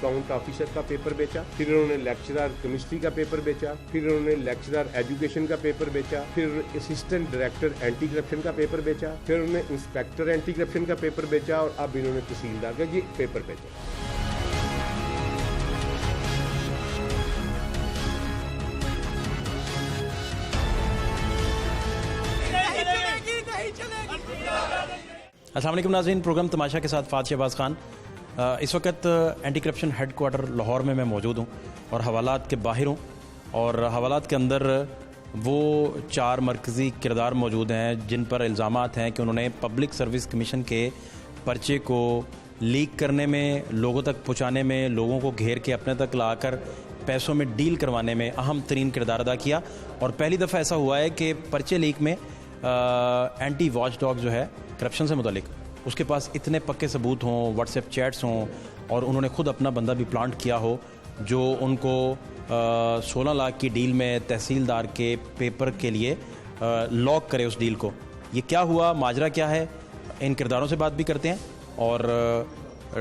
Account officer का paper बेचा, फिर इन्होंने लेक्चरर केमिस्ट्री का पेपर बेचा, फिर इन्होंने लेक्चरर एजुकेशन का पेपर बेचा, फिर असिस्टेंट डायरेक्टर एंटी करप्शन का पेपर बेचा, फिर उन्होंने इंस्पेक्टर एंटी करप्शन का पेपर बेचा और अब इन्होंने तहसीलदार का ये पेपर बेचा। अस्सलाम वालेकुम नाज़रीन, प्रोग्राम तमाशा के साथ फ़ात शहबाज खान। इस वक्त anti corruption head quarter Lahore में मैं मौजूद हूँ और हवालात के बाहर हूँ और हवालात के अंदर वो 4 मरकज़ी किरदार मौजूद हैं जिन पर इल्ज़ामात हैं कि उन्होंने पब्लिक सर्विस कमीशन के पर्चे को लीक करने में, लोगों तक पहुँचाने में, लोगों को घेर के अपने तक लाकर पैसों में डील करवाने में अहम तरीन किरदार अदा किया। और पहली दफ़ा ऐसा हुआ है कि पर्चे लीक में एंटी वॉच डॉग जो है करप्शन से मुतालिक, उसके पास इतने पक्के सबूत हों, व्हाट्सएप चैट्स हों और उन्होंने खुद अपना बंदा भी प्लांट किया हो जो उनको 16 लाख की डील में तहसीलदार के पेपर के लिए लॉक करे उस डील को। ये क्या हुआ, माजरा क्या है, इन किरदारों से बात भी करते हैं और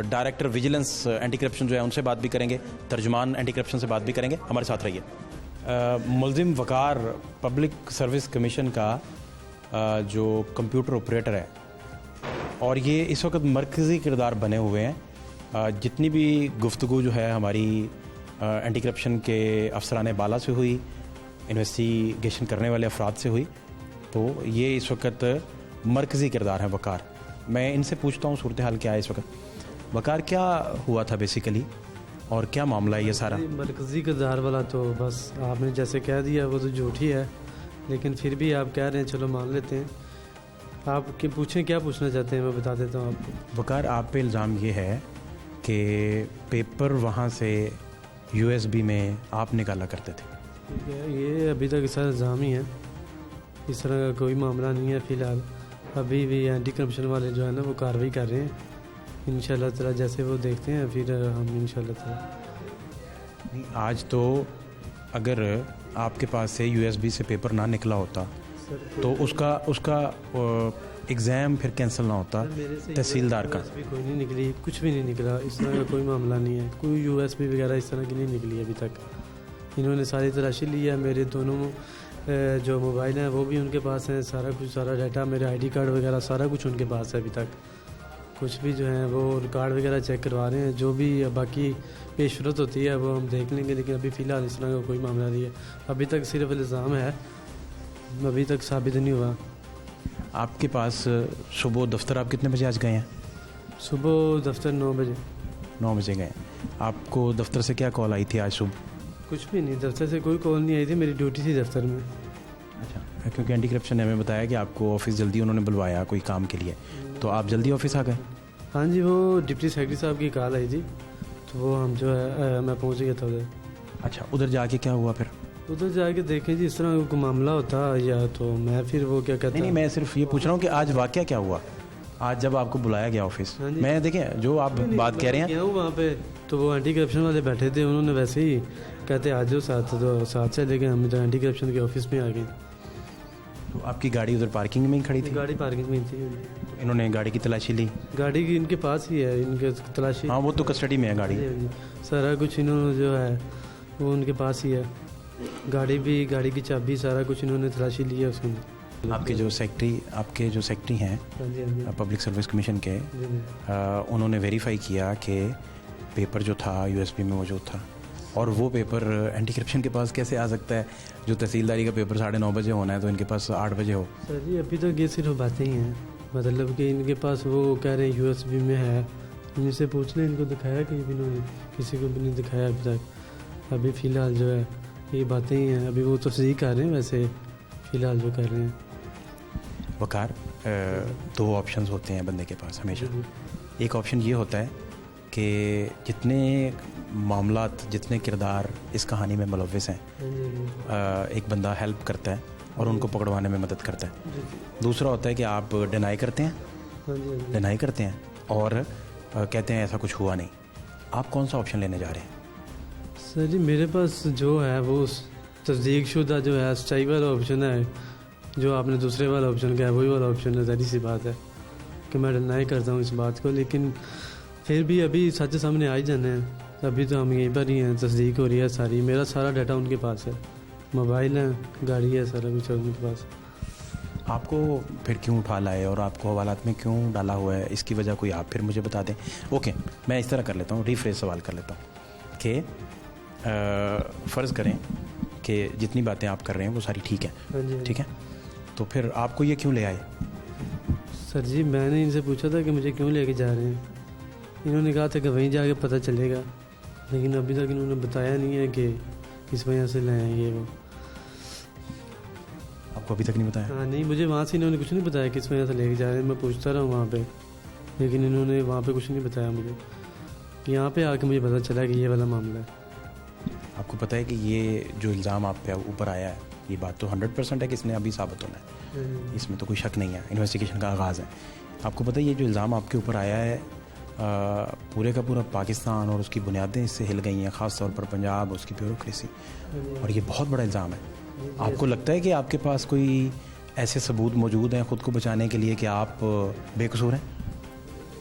डायरेक्टर विजिलेंस एंटी करप्शन जो है उनसे बात भी करेंगे, तर्जुमान एंटी करप्शन से बात भी करेंगे। हमारे साथ रहिए। मुल्जिम वकार पब्लिक सर्विस कमीशन का जो कंप्यूटर ऑपरेटर है और ये इस वक्त मरकज़ी किरदार बने हुए हैं। जितनी भी गुफ्तगू जो है हमारी एंटी करप्शन के अफसरान बाला से हुई, इन्वेस्टिगेशन करने वाले अफराद से हुई, तो ये इस वक्त मरकज़ी किरदार हैं वकार। मैं इनसे पूछता हूँ सूरत हाल क्या है इस वक्त। वकार, क्या हुआ था बेसिकली और क्या मामला है ये सारा? मरकज़ी किरदार वाला तो बस आपने जैसे कह दिया वो तो झूठ ही है, लेकिन फिर भी आप कह रहे हैं, चलो मान लेते हैं। आप क्या पूछें, क्या पूछना चाहते हैं मैं बता देता हूँ आपको। वकार, आप पे इल्ज़ाम ये है कि पेपर वहाँ से USB में आप निकाला करते थे। ठीक है, ये अभी तक सारा इल्ज़ाम ही है, इस तरह का कोई मामला नहीं है फ़िलहाल। अभी भी एंटी करप्शन वाले जो है ना वो कार्रवाई कर रहे हैं। इंशाल्लाह ताला जैसे वो देखते हैं फिर हम इंशाल्लाह ताला। आज तो अगर आपके पास से USB से पेपर ना निकला होता तो उसका एग्ज़ाम फिर कैंसिल ना होता तहसीलदार का। भी कोई नहीं निकली, कुछ भी नहीं निकला, इस तरह का कोई मामला नहीं है। कोई USB वगैरह इस तरह की नहीं निकली अभी तक। इन्होंने सारी तलाशी ली है, मेरे दोनों जो मोबाइल हैं वो भी उनके पास हैं, सारा कुछ, सारा डाटा, मेरे ID कार्ड वगैरह सारा कुछ उनके पास है। अभी तक कुछ भी जो है वो रिकॉर्ड वगैरह चेक करवा रहे हैं, जो भी बाकी पेशरत होती है वो हम देख लेंगे, लेकिन अभी फ़िलहाल इस तरह का कोई मामला नहीं है। अभी तक सिर्फ इल्ज़ाम है, अभी तक साबित नहीं हुआ। आपके पास सुबह दफ्तर आप कितने बजे आज गए हैं? सुबह दफ्तर 9 बजे। 9 बजे गए। आपको दफ्तर से क्या कॉल आई थी आज सुबह? कुछ भी नहीं, दफ्तर से कोई कॉल नहीं आई थी, मेरी ड्यूटी थी दफ्तर में। अच्छा, क्योंकि एंटी करप्शन ने हमें बताया कि आपको ऑफिस जल्दी उन्होंने बुलवाया कोई काम के लिए, तो आप जल्दी ऑफिस आ गए? हाँ जी, वो डिप्टी सेक्रेटरी साहब की कॉल आई थी तो वो हम जो है मैं पहुँच गया था उधर। अच्छा, उधर जाके क्या हुआ फिर? उधर जाके देखें जी, इस तरह का मामला होता या तो मैं फिर वो क्या कहता। नहीं, मैं सिर्फ ये पूछ रहा हूँ कि आज वाकया क्या हुआ आज जब आपको बुलाया गया ऑफिस? मैं देखें जो आप बात कह रहे हैं वहाँ पे तो वो एंटी करप्शन वाले बैठे थे, उन्होंने वैसे ही कहते आ जाओ साथ, तो साथ से लेके हम तो एंटी करप्शन के ऑफिस में आ गए। तो आपकी गाड़ी उधर पार्किंग में ही खड़ी थी? गाड़ी पार्किंग में थी। तो इन्होंने गाड़ी की तलाशी ली? गाड़ी की इनके पास ही है, इनके तलाशी। हाँ, वो तो कस्टडी में है गाड़ी। सारा कुछ इन्होंने जो है वो उनके पास ही है, गाड़ी की चाबी, सारा कुछ इन्होंने तलाशी ली है उसमें। आपके जो सेक्रेटरी हैं पब्लिक सर्विस कमीशन के, उन्होंने वेरीफाई किया कि पेपर जो था USB में मौजूद था और वो पेपर एंटी करप्शन के पास कैसे आ सकता है? जो तहसीलदारी का पेपर 9:30 बजे होना है तो इनके पास 8 बजे हो। सर जी, अभी तो ये सिर्फ बातें ही हैं, मतलब कि इनके पास वो कह रहे हैं USB में है। इनसे पूछ लें, इनको दिखाया कि इन्होंने किसी को भी नहीं दिखाया अभी तक। अभी फ़िलहाल जो है ये बातें ही हैं, अभी वो तस्दीक कर रहे हैं, वैसे फ़िलहाल जो कर रहे हैं। वकार, 2 ऑप्शंस होते हैं बंदे के पास हमेशा। एक ऑप्शन ये होता है कि जितने मामलात, जितने किरदार इस कहानी में मुलव्विस हैं, एक बंदा हेल्प करता है और उनको पकड़वाने में मदद करता है। दूसरा होता है कि आप डिनाई करते हैं और कहते हैं ऐसा कुछ हुआ नहीं। आप कौन सा ऑप्शन लेने जा रहे हैं? सर जी, मेरे पास जो है वो तस्दीक शुदा जो है सच्चाई वाला ऑप्शन है। जो आपने दूसरे वाला ऑप्शन कहा है वही वाला ऑप्शन है। ज़ाहिर सी बात है कि मैं डिनाई करता हूँ इस बात को, लेकिन फिर भी अभी सच सामने आ ही जाने हैं। अभी तो हम यहीं पर ही हैं, तस्दीक हो रही है सारी, मेरा सारा डाटा उनके पास है, मोबाइल है, गाड़ी है, सारा कुछ है उनके पास। आपको फिर क्यों उठा लाए और आपको हवालात में क्यों डाला हुआ है, इसकी वजह कोई आप फिर मुझे बता दें। ओके, मैं इस तरह कर लेता हूँ, रीफ्रेज सवाल कर लेता हूँ कि फ़र्ज़ करें कि जितनी बातें आप कर रहे हैं वो सारी ठीक है, हाँ जी। ठीक है, तो फिर आपको ये क्यों ले आए? सर जी मैंने इनसे पूछा था कि मुझे क्यों लेके जा रहे हैं, इन्होंने कहा था कि वहीं जाके पता चलेगा, लेकिन अभी तक इन्होंने बताया नहीं है कि किस वजह से लाए हैं ये वो। आपको अभी तक नहीं बताया? हाँ नहीं, मुझे वहाँ से इन्होंने कुछ नहीं बताया किस वजह से लेके जा रहे हैं, मैं पूछता रहा वहाँ पे, लेकिन इन्होंने वहाँ पे कुछ नहीं बताया मुझे। यहाँ पे आके मुझे पता चला कि ये वाला मामला है। आपको पता है कि ये जो इल्ज़ाम आप पे ऊपर आया है, ये बात तो 100% है कि इसने अभी साबित होना है, इसमें तो कोई शक नहीं है, इन्वेस्टिगेशन का आगाज़ है। आपको पता है ये जो इल्ज़ाम आपके ऊपर आया है, पूरे का पूरा पाकिस्तान और उसकी बुनियादें इससे हिल गई हैं, ख़ास तौर पर पंजाब, उसकी ब्यूरोक्रेसी, और ये बहुत बड़ा इल्ज़ाम है। आपको लगता है कि आपके पास कोई ऐसे सबूत मौजूद हैं ख़ुद को बचाने के लिए कि आप बेकसूर हैं?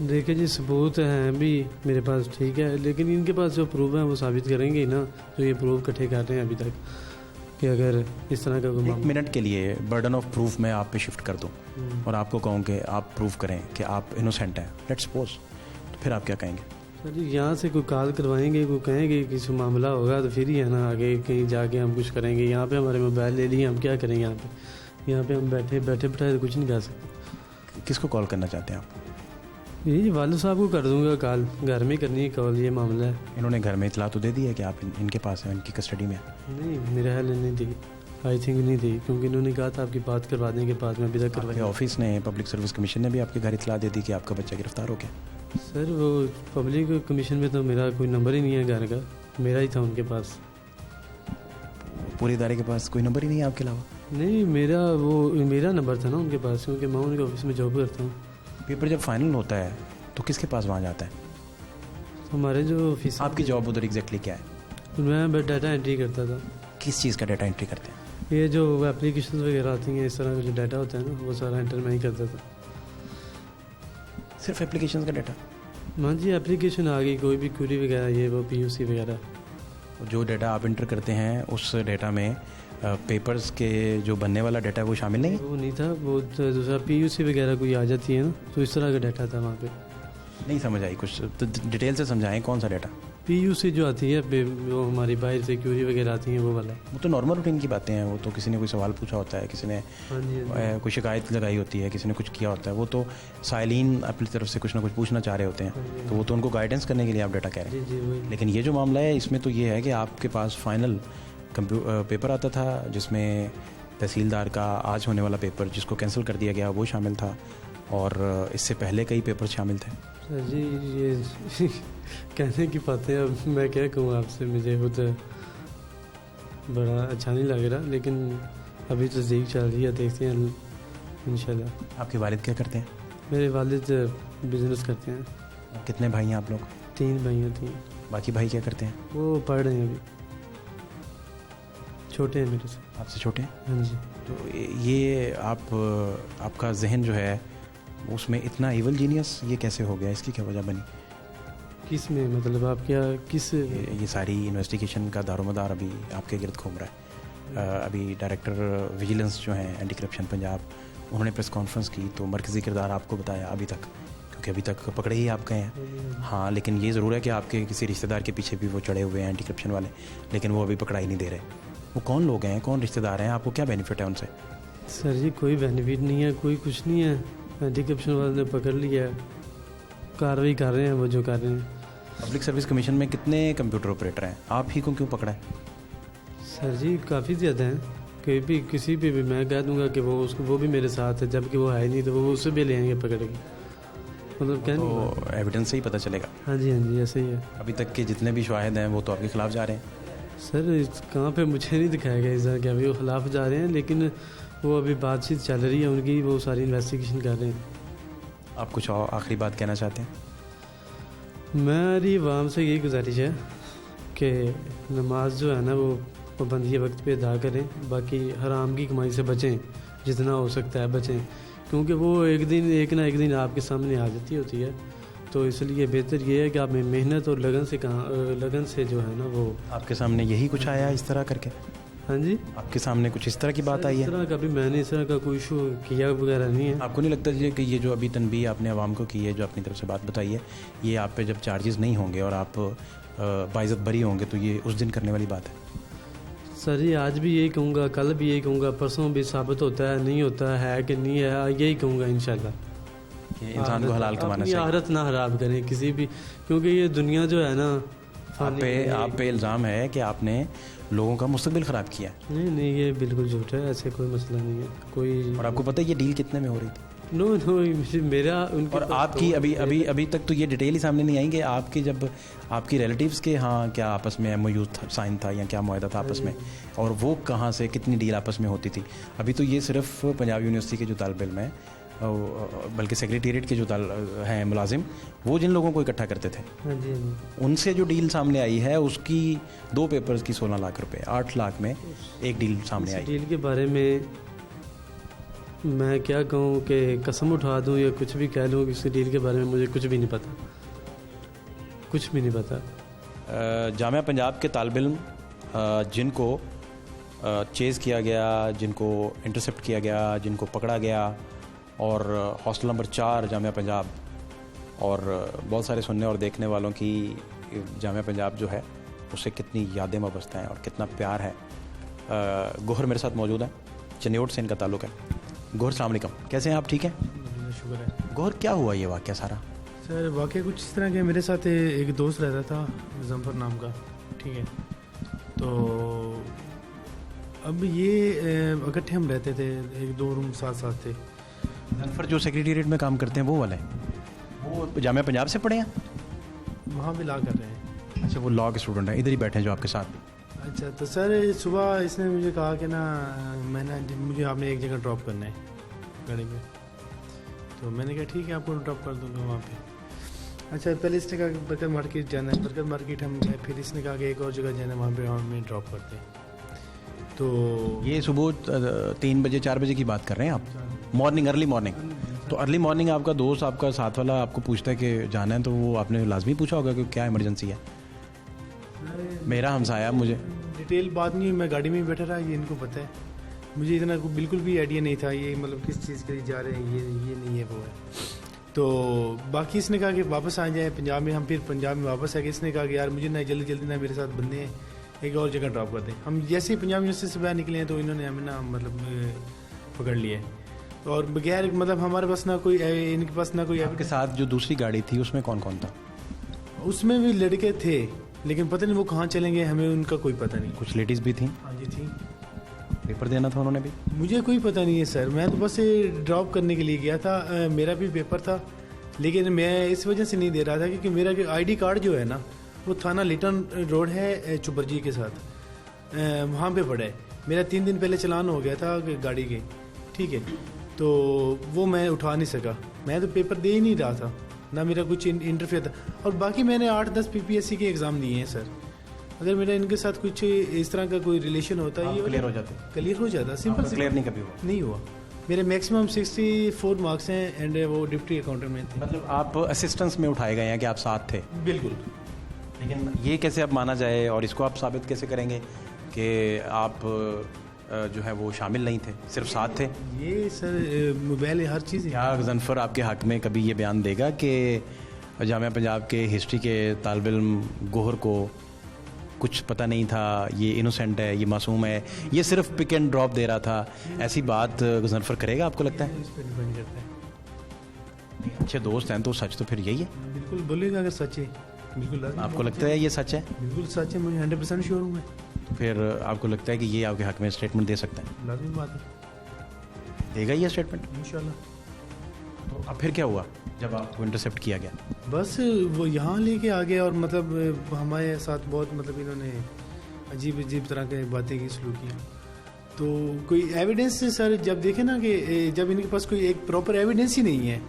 देखिए जी, सबूत हैं भी मेरे पास, ठीक है, लेकिन इनके पास जो प्रूफ है वो साबित करेंगे ही ना, जो ये प्रूफ इकट्ठे कर रहे हैं अभी तक, कि अगर इस तरह का कोई एक मिनट के लिए बर्डन ऑफ प्रूफ मैं आप पे शिफ्ट कर दूं और आपको कहूँ कि आप प्रूफ करें कि आप इनोसेंट हैं, लेट्स सपोज, तो फिर आप क्या कहेंगे? सर जी यहाँ से कोई कॉल करवाएंगे, कोई कहेंगे कि कोई मामला होगा तो फिर ही है ना, आगे कहीं जाके हम कुछ करेंगे। यहाँ पे हमारे मोबाइल ले लिए, हम क्या करेंगे यहाँ पे हम बैठे बैठाए तो कुछ नहीं कर सकते। किसको कॉल करना चाहते हैं आप? यही वालिद साहब को कर दूंगा कॉल, घर में करनी है कॉल, ये मामला है। इन्होंने घर में इतला तो दे दी है कि आप इनके पास हैं, इनकी कस्टडी में? नहीं, मेरे ख्याल नहीं दी, आई थिंक नहीं दी, क्योंकि इन्होंने कहा था आपकी बात करवा देंगे, बाद में अभी तक आपके करवाई। ऑफिस ने, पब्लिक सर्विस कमीशन ने भी आपके घर इतला दे दी कि आपका बच्चा गिरफ्तार हो गया? सर वो पब्लिक कमीशन में तो मेरा कोई नंबर ही नहीं है घर का, मेरा ही था उनके पास। पूरे इदारे के पास कोई नंबर ही नहीं है आपके अलावा? नहीं, मेरा नंबर था ना उनके पास, क्योंकि मैं उनके ऑफिस में जॉब करता हूँ। पेपर जब फाइनल होता है तो किसके पास वहाँ जाता है? हमारे जो ऑफिस, आपकी जॉब उधर एग्जैक्टली क्या है? मैं डाटा एंट्री करता था। किस चीज़ का डाटा एंट्री करते हैं? ये जो एप्लीकेशन वगैरह आती हैं, इस तरह का जो डाटा होता है ना, वो सारा एंटर मैं ही करता था। सिर्फ एप्लीकेशन का डाटा? हाँ जी, एप्लीकेशन आ गई, कोई भी क्यूरी वगैरह, ये वो PUC वगैरह। जो डाटा आप इंटर करते हैं उस डाटा में पेपर्स के जो बनने वाला डाटा है वो शामिल नहीं है? वो नहीं था, वो दूसरा PUC वगैरह कोई आ जाती है ना, तो इस तरह का डाटा था वहाँ पे। नहीं समझ आई, कुछ तो डिटेल से समझाएं, कौन सा डाटा? PUC जो आती है, वो हमारी बाहर से क्यूरी वगैरह आती हैं, वो वाला। वो तो नॉर्मल रूटीन की बातें हैं, वो तो किसी ने कोई सवाल पूछा होता है, किसी ने हाँ जी, कोई शिकायत लगाई होती है, किसी ने कुछ किया होता है, वो तो साइलिन अपनी तरफ से कुछ ना कुछ पूछना चाह रहे होते हैं, तो वो तो उनको गाइडेंस करने के लिए आप डाटा कह रहे हैं। जी वही। लेकिन ये जो मामला है इसमें तो ये है कि आपके पास फाइनल पेपर आता था जिसमें तहसीलदार का आज होने वाला पेपर जिसको कैंसिल कर दिया गया वो शामिल था, और इससे पहले कई पेपर शामिल थे। सर जी ये कहने की बातें, अब मैं क्या कहूँ आपसे, मुझे खुद बड़ा अच्छा नहीं लग रहा, लेकिन अभी तस्दीक चल रही है, देखते हैं इंशाल्लाह। आपके वालिद क्या करते हैं? मेरे वालिद बिजनेस करते हैं। कितने भाई हैं आप लोग? 3 भाइयाँ थी। बाकी भाई क्या करते हैं? वो पढ़ रहे हैं अभी, छोटे हैं मेरे से। आपसे छोटे हैं? हाँ जी। तो ये आपका जहन जो है उसमें इतना इवल जीनियस ये कैसे हो गया, इसकी क्या वजह बनी? किस में, मतलब आप क्या किस? ये सारी इन्वेस्टिगेशन का दारोमदार अभी आपके गिर्द घूम रहा है। अभी डायरेक्टर विजिलेंस जो हैं एंटी करप्शन पंजाब, उन्होंने प्रेस कॉन्फ्रेंस की तो मरकज़ी किरदार आपको बताया अभी तक, क्योंकि अभी तक पकड़े ही आप गए हैं। हाँ, लेकिन ये ज़रूर है कि आपके किसी रिश्तेदार के पीछे भी वो चढ़े हुए हैं एंटी करप्शन वाले, लेकिन वो अभी पकड़ाई नहीं दे रहे। वो कौन लोग हैं, कौन रिश्तेदार हैं, आपको क्या बेनिफिट है उनसे? सर जी कोई बेनिफिट नहीं है, कोई कुछ नहीं है, एंटी करप्शन वाले ने पकड़ लिया है, कार्रवाई कर रहे हैं वो जो कर रहे हैं। पब्लिक सर्विस कमीशन में कितने कंप्यूटर ऑपरेटर हैं, आप ही को क्यों पकड़ा है? सर जी काफ़ी ज़्यादा हैं, कोई भी किसी पे भी मैं कह दूंगा कि वो भी मेरे साथ है, जबकि वो है नहीं, तो वो उससे भी लेंगे पकड़ के, मतलब क्या तो एविडेंस से ही पता चलेगा। हाँ जी ऐसे ही है। अभी तक के जितने भी शाहिद हैं वो तो आपके खिलाफ जा रहे हैं। सर कहाँ पे मुझे नहीं दिखाया गया इस कि अभी वो खिलाफ जा रहे हैं, लेकिन वो अभी बातचीत चल रही है उनकी, वो सारी इन्वेस्टिगेशन कर रहे हैं। आप कुछ और आखिरी बात कहना चाहते हैं? मेरी आवाम से यही गुजारिश है कि नमाज जो है ना वो पाबंदी वक्त पे अदा करें, बाकी हराम की कमाई से बचें, जितना हो सकता है बचें, क्योंकि वो एक ना एक दिन आपके सामने आ जाती होती है, तो इसलिए बेहतर ये है कि आप मेहनत और लगन से जो है ना वो। आपके सामने यही कुछ आया इस तरह करके? हाँ जी, आपके सामने कुछ इस तरह की बात आई इस है? तरह का भी मैंने इस तरह का कोई इशू किया वगैरह नहीं है। आपको नहीं लगता जी कि ये जो अभी तनबीह आपने आवाम को की है, जो अपनी तरफ से बात बताई है, ये आप पे जब चार्जेस नहीं होंगे और आप बाइज़्ज़त बरी होंगे तो ये उस दिन करने वाली बात है? सर जी आज भी यही कहूँगा, कल भी यही कहूँगा, परसों भी साबित होता है नहीं होता है कि नहीं है, यही कहूँगा इंशाल्लाह कि इंसान को हलाल कमाना चाहिए। आहरत ना हराम करें किसी भी, क्योंकि ये दुनिया जो है ना आप पे इल्ज़ाम है कि आपने लोगों का मुस्तकबिल ख़राब किया है। नहीं ये बिल्कुल झूठ है, ऐसे कोई मसला नहीं है कोई। और आपको पता है ये डील कितने में हो रही थी? नो मेरा उनके और आपकी अभी तक तो ये डिटेल ही सामने नहीं आएंगे आपकी, जब आपकी रिलेटिव्स के यहाँ क्या आपस में MOU साइन था या क्या मुआहदा था आपस में, और वो कहाँ से कितनी डील आपस में होती थी। अभी तो ये सिर्फ पंजाब यूनिवर्सिटी के जो तालिब इल्म हैं, बल्कि सेक्रेटेरिएट के जो हैं मुलाजिम, वो जिन लोगों को इकट्ठा करते थे, हाँ जी, उनसे जो डील सामने आई है उसकी 2 पेपर्स की 16 लाख रुपए, 8 लाख में एक डील सामने आई। डील के बारे में मैं क्या कहूँ कि कसम उठा दूँ या कुछ भी कह लूँ, इस डील के बारे में मुझे कुछ भी नहीं पता, कुछ भी नहीं पता। जामिया पंजाब के तालिब इल्म जिनको चेज़ किया गया, जिनको इंटरसेप्ट किया गया, जिनको पकड़ा गया, और हॉस्टल नंबर 4 जामिया पंजाब, और बहुत सारे सुनने और देखने वालों की जामिया पंजाब जो है उससे कितनी यादें वाबस्ता हैं और कितना प्यार है। गोहर मेरे साथ मौजूद है, चनियोट से इनका ताल्लुक़ है। गोहर अस्सलाम वालेकुम, कैसे हैं आप? ठीक हैं, शुक्र है। गोहर क्या हुआ ये वाक़या सारा? सर वाक़या कुछ इस तरह के, मेरे साथ एक दोस्त रहता था जम्फर नाम का, ठीक है। तो अब ये इकट्ठे हम रहते थे, 1-2 रूम साथ थे। जम्फर जो सेक्रेटेरिएट में काम करते हैं वो वाले, वो जामिया पंजाब से पढ़े हैं? वहाँ भी ला कर रहे हैं। अच्छा, वो लॉ के स्टूडेंट हैं, इधर ही बैठे हैं जो आपके साथ। अच्छा, तो सर सुबह इसने मुझे कहा कि ना मुझे आपने एक जगह ड्रॉप करना है गाड़ी में। तो मैंने कहा ठीक है, आपको ड्रॉप कर दूँगा वहाँ पे। अच्छा, पहले इसने कहा कि बरकत मार्केट जाना है, बरकत मार्केट हम गए, फिर इसने कहा कि एक और जगह जाना है, वहाँ पे हमें ड्रॉप करते हैं। तो ये सुबह 3 बजे 4 बजे की बात कर रहे हैं आप? Morning, early morning. तो अर्ली मॉर्निंग आपका दोस्त, आपका साथ वाला आपको पूछता है कि जाना है, तो वो आपने लाजमी पूछा होगा कि क्या इमरजेंसी है? मेरा हमसाया, मुझे डिटेल बात नहीं, मैं गाड़ी में ही बैठा रहा, ये इनको पता है, मुझे इतना बिल्कुल भी आइडिया नहीं था ये मतलब किस चीज़ के लिए जा रहे हैं, ये नहीं है वो है। तो बाकी इसने कहा कि वापस आ जाए पंजाब में। हम फिर पंजाब में वापस आ गए। इसने कहा कि यार मुझे ना जल्दी ना मेरे साथ बंदे हैं, एक और जगह ड्रॉप कर दें। हम जैसे ही पंजाब यूनिवर्सिटी से बाहर निकले हैं तो इन्होंने हमें ना मतलब पकड़ लिया है, और बगैर मतलब हमारे पास ना कोई, इनके पास ना कोई। आपके साथ जो दूसरी गाड़ी थी उसमें कौन कौन था? उसमें भी लड़के थे, लेकिन पता नहीं वो कहाँ चलेंगे, हमें उनका कोई पता नहीं। कुछ लेडीज़ भी थी? हाँ जी थी। पेपर देना था उन्होंने भी? मुझे कोई पता नहीं है सर, मैं तो बस ड्रॉप करने के लिए गया था। मेरा भी पेपर था, लेकिन मैं इस वजह से नहीं दे रहा था क्योंकि मेरा ID कार्ड जो है ना वो थाना लिटन रोड है चुपरजी के साथ, वहाँ पे पड़ा है। मेरा 3 दिन पहले चलान हो गया था गाड़ी के, ठीक है, तो वो मैं उठा नहीं सका। मैं तो पेपर दे ही नहीं रहा था, ना मेरा कुछ इंटरफेयर था। और बाकी मैंने 8-10 PPSC के एग्ज़ाम दिए हैं सर। अगर मेरा इनके साथ कुछ इस तरह का कोई रिलेशन होता है, ये क्लियर हो जाता, सिंपल क्लियर नहीं कभी हुआ? नहीं हुआ। मेरे मैक्सिमम 64 मार्क्स हैं एंड वो डिप्टी अकाउंटेंट में थे। मतलब आप असिस्टेंस में उठाए गए हैं कि आप साथ थे? बिल्कुल। लेकिन ये कैसे अब माना जाए, और इसको आप साबित कैसे करेंगे कि आप जो है वो शामिल नहीं थे, सिर्फ साथ थे? ये सर मोबाइल हर चीज़। क्या ज़नफ़र आपके हक़ में कभी ये बयान देगा कि जामिया पंजाब के हिस्ट्री के तालिब इल्म गोहर को कुछ पता नहीं था, ये इनोसेंट है, ये मासूम है, ये सिर्फ पिक एंड ड्रॉप दे रहा था, ऐसी बात ज़नफ़र करेगा आपको लगता है? इस पर डिपेंड करता है। अच्छे दोस्त हैं तो सच तो फिर यही है। बिल्कुल बोलेगा अगर सच है, बिल्कुल। आपको लगता है ये सच है? बिल्कुल सच है, मुझे 100% श्योर हूँ मैं। तो फिर आपको लगता है कि ये आपके हक़ में स्टेटमेंट दे सकता है? लाजमी बात है, देगा ये स्टेटमेंट इंशाल्लाह। तो अब फिर क्या हुआ जब आपको इंटरसेप्ट किया गया? बस वो यहाँ लेके आ गए, और मतलब हमारे साथ बहुत मतलब इन्होंने अजीब तरह की बातें की, सलूक किया। तो कोई एविडेंस सर जब देखे ना कि जब इनके पास कोई एक प्रॉपर एविडेंस ही नहीं है,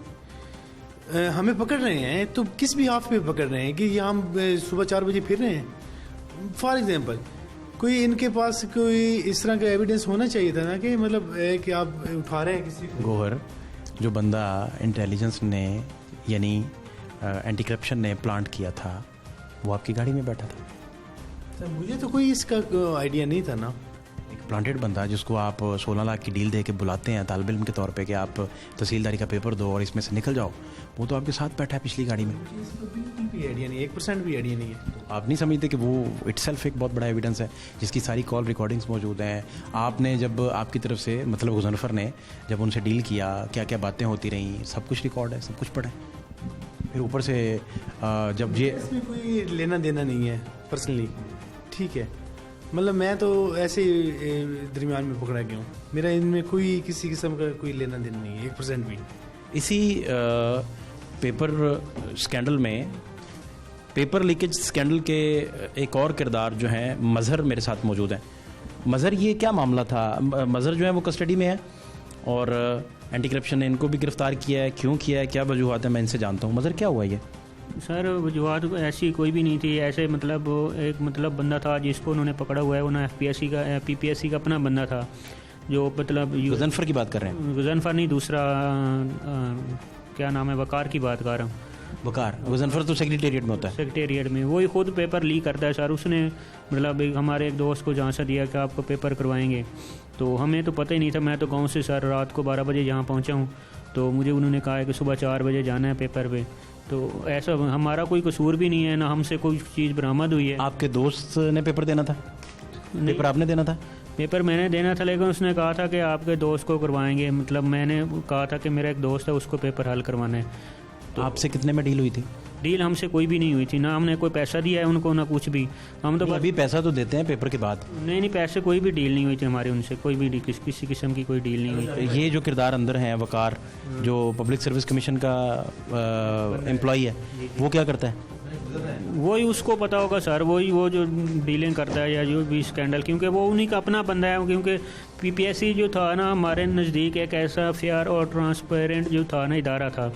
हमें पकड़ रहे हैं तो किस भी हाफ पे पकड़ रहे हैं कि ये हम सुबह 4 बजे फिर रहे हैं फॉर एग्जांपल, कोई इनके पास कोई इस तरह का एविडेंस होना चाहिए था ना कि मतलब कि आप उठा रहे हैं किसी को। गोहर जो बंदा इंटेलिजेंस ने यानी एंटी करप्शन ने प्लांट किया था वो आपकी गाड़ी में बैठा था? सर मुझे तो कोई इसका आइडिया नहीं था ना। एक प्लांटेड बंदा जिसको आप 16 लाख की डील दे के बुलाते हैं तालिब इल्म के तौर पे कि आप तहसीलदारी का पेपर दो और इसमें से निकल जाओ, वो तो आपके साथ बैठा है पिछली गाड़ी में। इसका बिल्कुल भी आइडिया नहीं, 1% भी आइडिया नहीं है। आप नहीं समझते कि वो इटसेल्फ एक बहुत बड़ा एविडेंस है जिसकी सारी कॉल रिकॉर्डिंग्स मौजूद हैं? आपने जब आपकी तरफ से मतलब गुजनफर ने जब उनसे डील किया क्या क्या बातें होती रहीं, सब कुछ रिकॉर्ड है, सब कुछ पढ़ा है। फिर ऊपर से जब ये इसमें कोई लेना देना नहीं है पर्सनली, ठीक है, मतलब मैं तो ऐसे दरमियान में पकड़ा गया हूँ, मेरा इनमें कोई किसी किस्म का कोई लेना देना नहीं है 1% भी। इसी पेपर स्कैंडल में, पेपर लीकेज स्कैंडल के एक और किरदार जो हैं मज़हर मेरे साथ मौजूद हैं। मज़हर, ये क्या मामला था? मज़हर जो है वो कस्टडी में है और एंटी करप्शन ने इनको भी गिरफ्तार किया है, क्यों किया है, क्या वजूहत है, मैं इनसे जानता हूँ। मज़हर क्या हुआ ये? सर वजूहत ऐसी कोई भी नहीं थी, ऐसे मतलब एक मतलब बंदा था जिसको उन्होंने पकड़ा हुआ है, उन्होंने FPSC का PPSC का अपना बंदा था जो मतलब गुजनफर की बात कर रहे हैं? गुजनफर नहीं, दूसरा क्या नाम है, वकार की बात कर रहा हूँ। वकार, गुजनफर तो सेक्रेटेरिएट में होता है। सेक्रेटेरिएट में वही खुद पेपर लीक करता है सर। उसने मतलब हमारे एक दोस्त को झांसा दिया कि आपको पेपर करवाएंगे, तो हमें तो पता ही नहीं था। मैं तो गांव से सर रात को 12 बजे यहाँ पहुँचा हूँ, तो मुझे उन्होंने कहा है कि सुबह 4 बजे जाना है पेपर पे। तो ऐसा हमारा कोई कसूर भी नहीं है, ना हमसे कोई चीज़ बरामद हुई है। आपके दोस्त ने पेपर देना था? पेपर आपने देना था? पेपर मैंने देना था, लेकिन उसने कहा था कि आपके दोस्त को करवाएंगे। मतलब मैंने कहा था कि मेरा एक दोस्त है, उसको पेपर हल करवाना है। तो आपसे कितने में डील हुई थी? डील हमसे कोई भी नहीं हुई थी, ना हमने कोई पैसा दिया है उनको, ना कुछ भी। हम तो अभी पैसा तो देते हैं पेपर के बाद। नहीं, पैसे कोई भी डील नहीं हुई थी हमारे उनसे, कोई भी किसी किस्म की कोई डील नहीं हुई। ये जो किरदार अंदर हैं वकार, जो पब्लिक सर्विस कमीशन का एम्प्लॉई है, वो क्या करता है? वही उसको पता होगा सर, वही वो जो डीलिंग करता है या जो भी स्कैंडल, क्योंकि वो उन्हीं का अपना बंदा है। क्योंकि PPSC जो था ना हमारे नज़दीक एक ऐसा फेयर और ट्रांसपेरेंट जो था ना इदारा था।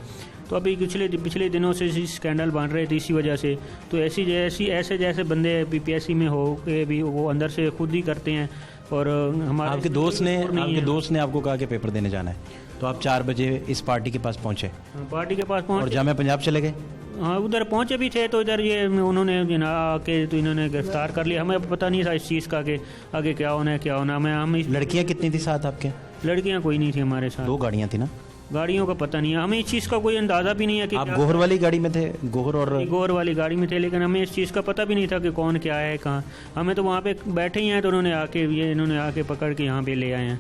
तो अभी पिछले दिनों से स्कैंडल बन रहे थे इसी वजह से। तो ऐसे जैसे बंदे PPSC में हो के भी वो अंदर से खुद ही करते हैं। और हमारे आपके दोस्त ने आपको कहा कि पेपर देने जाना है, तो आप 4 बजे इस पार्टी के पास पहुंचे? पार्टी के पास पहुंचे और जामिया पंजाब चले गए? हाँ, उधर पहुंचे भी थे, तो इधर ये उन्होंने आके तो इन्होंने गिरफ्तार कर लिया। हमें पता नहीं था इस चीज़ का कि आगे क्या होना है क्या होना। हम लड़कियाँ कितनी थी साथ आपके? लड़कियाँ कोई नहीं थी हमारे साथ। 2 गाड़ियाँ थी ना? गाड़ियों का पता नहीं है हमें, इस चीज़ का कोई अंदाज़ा भी नहीं है कि आप गोहर वाली गाड़ी में थे? गोहर वाली गाड़ी में थे, लेकिन हमें इस चीज़ का पता भी नहीं था कि कौन क्या है कहाँ। हमें तो वहाँ पे बैठे ही हैं, तो इन्होंने आके पकड़ के यहाँ पे ले आए हैं।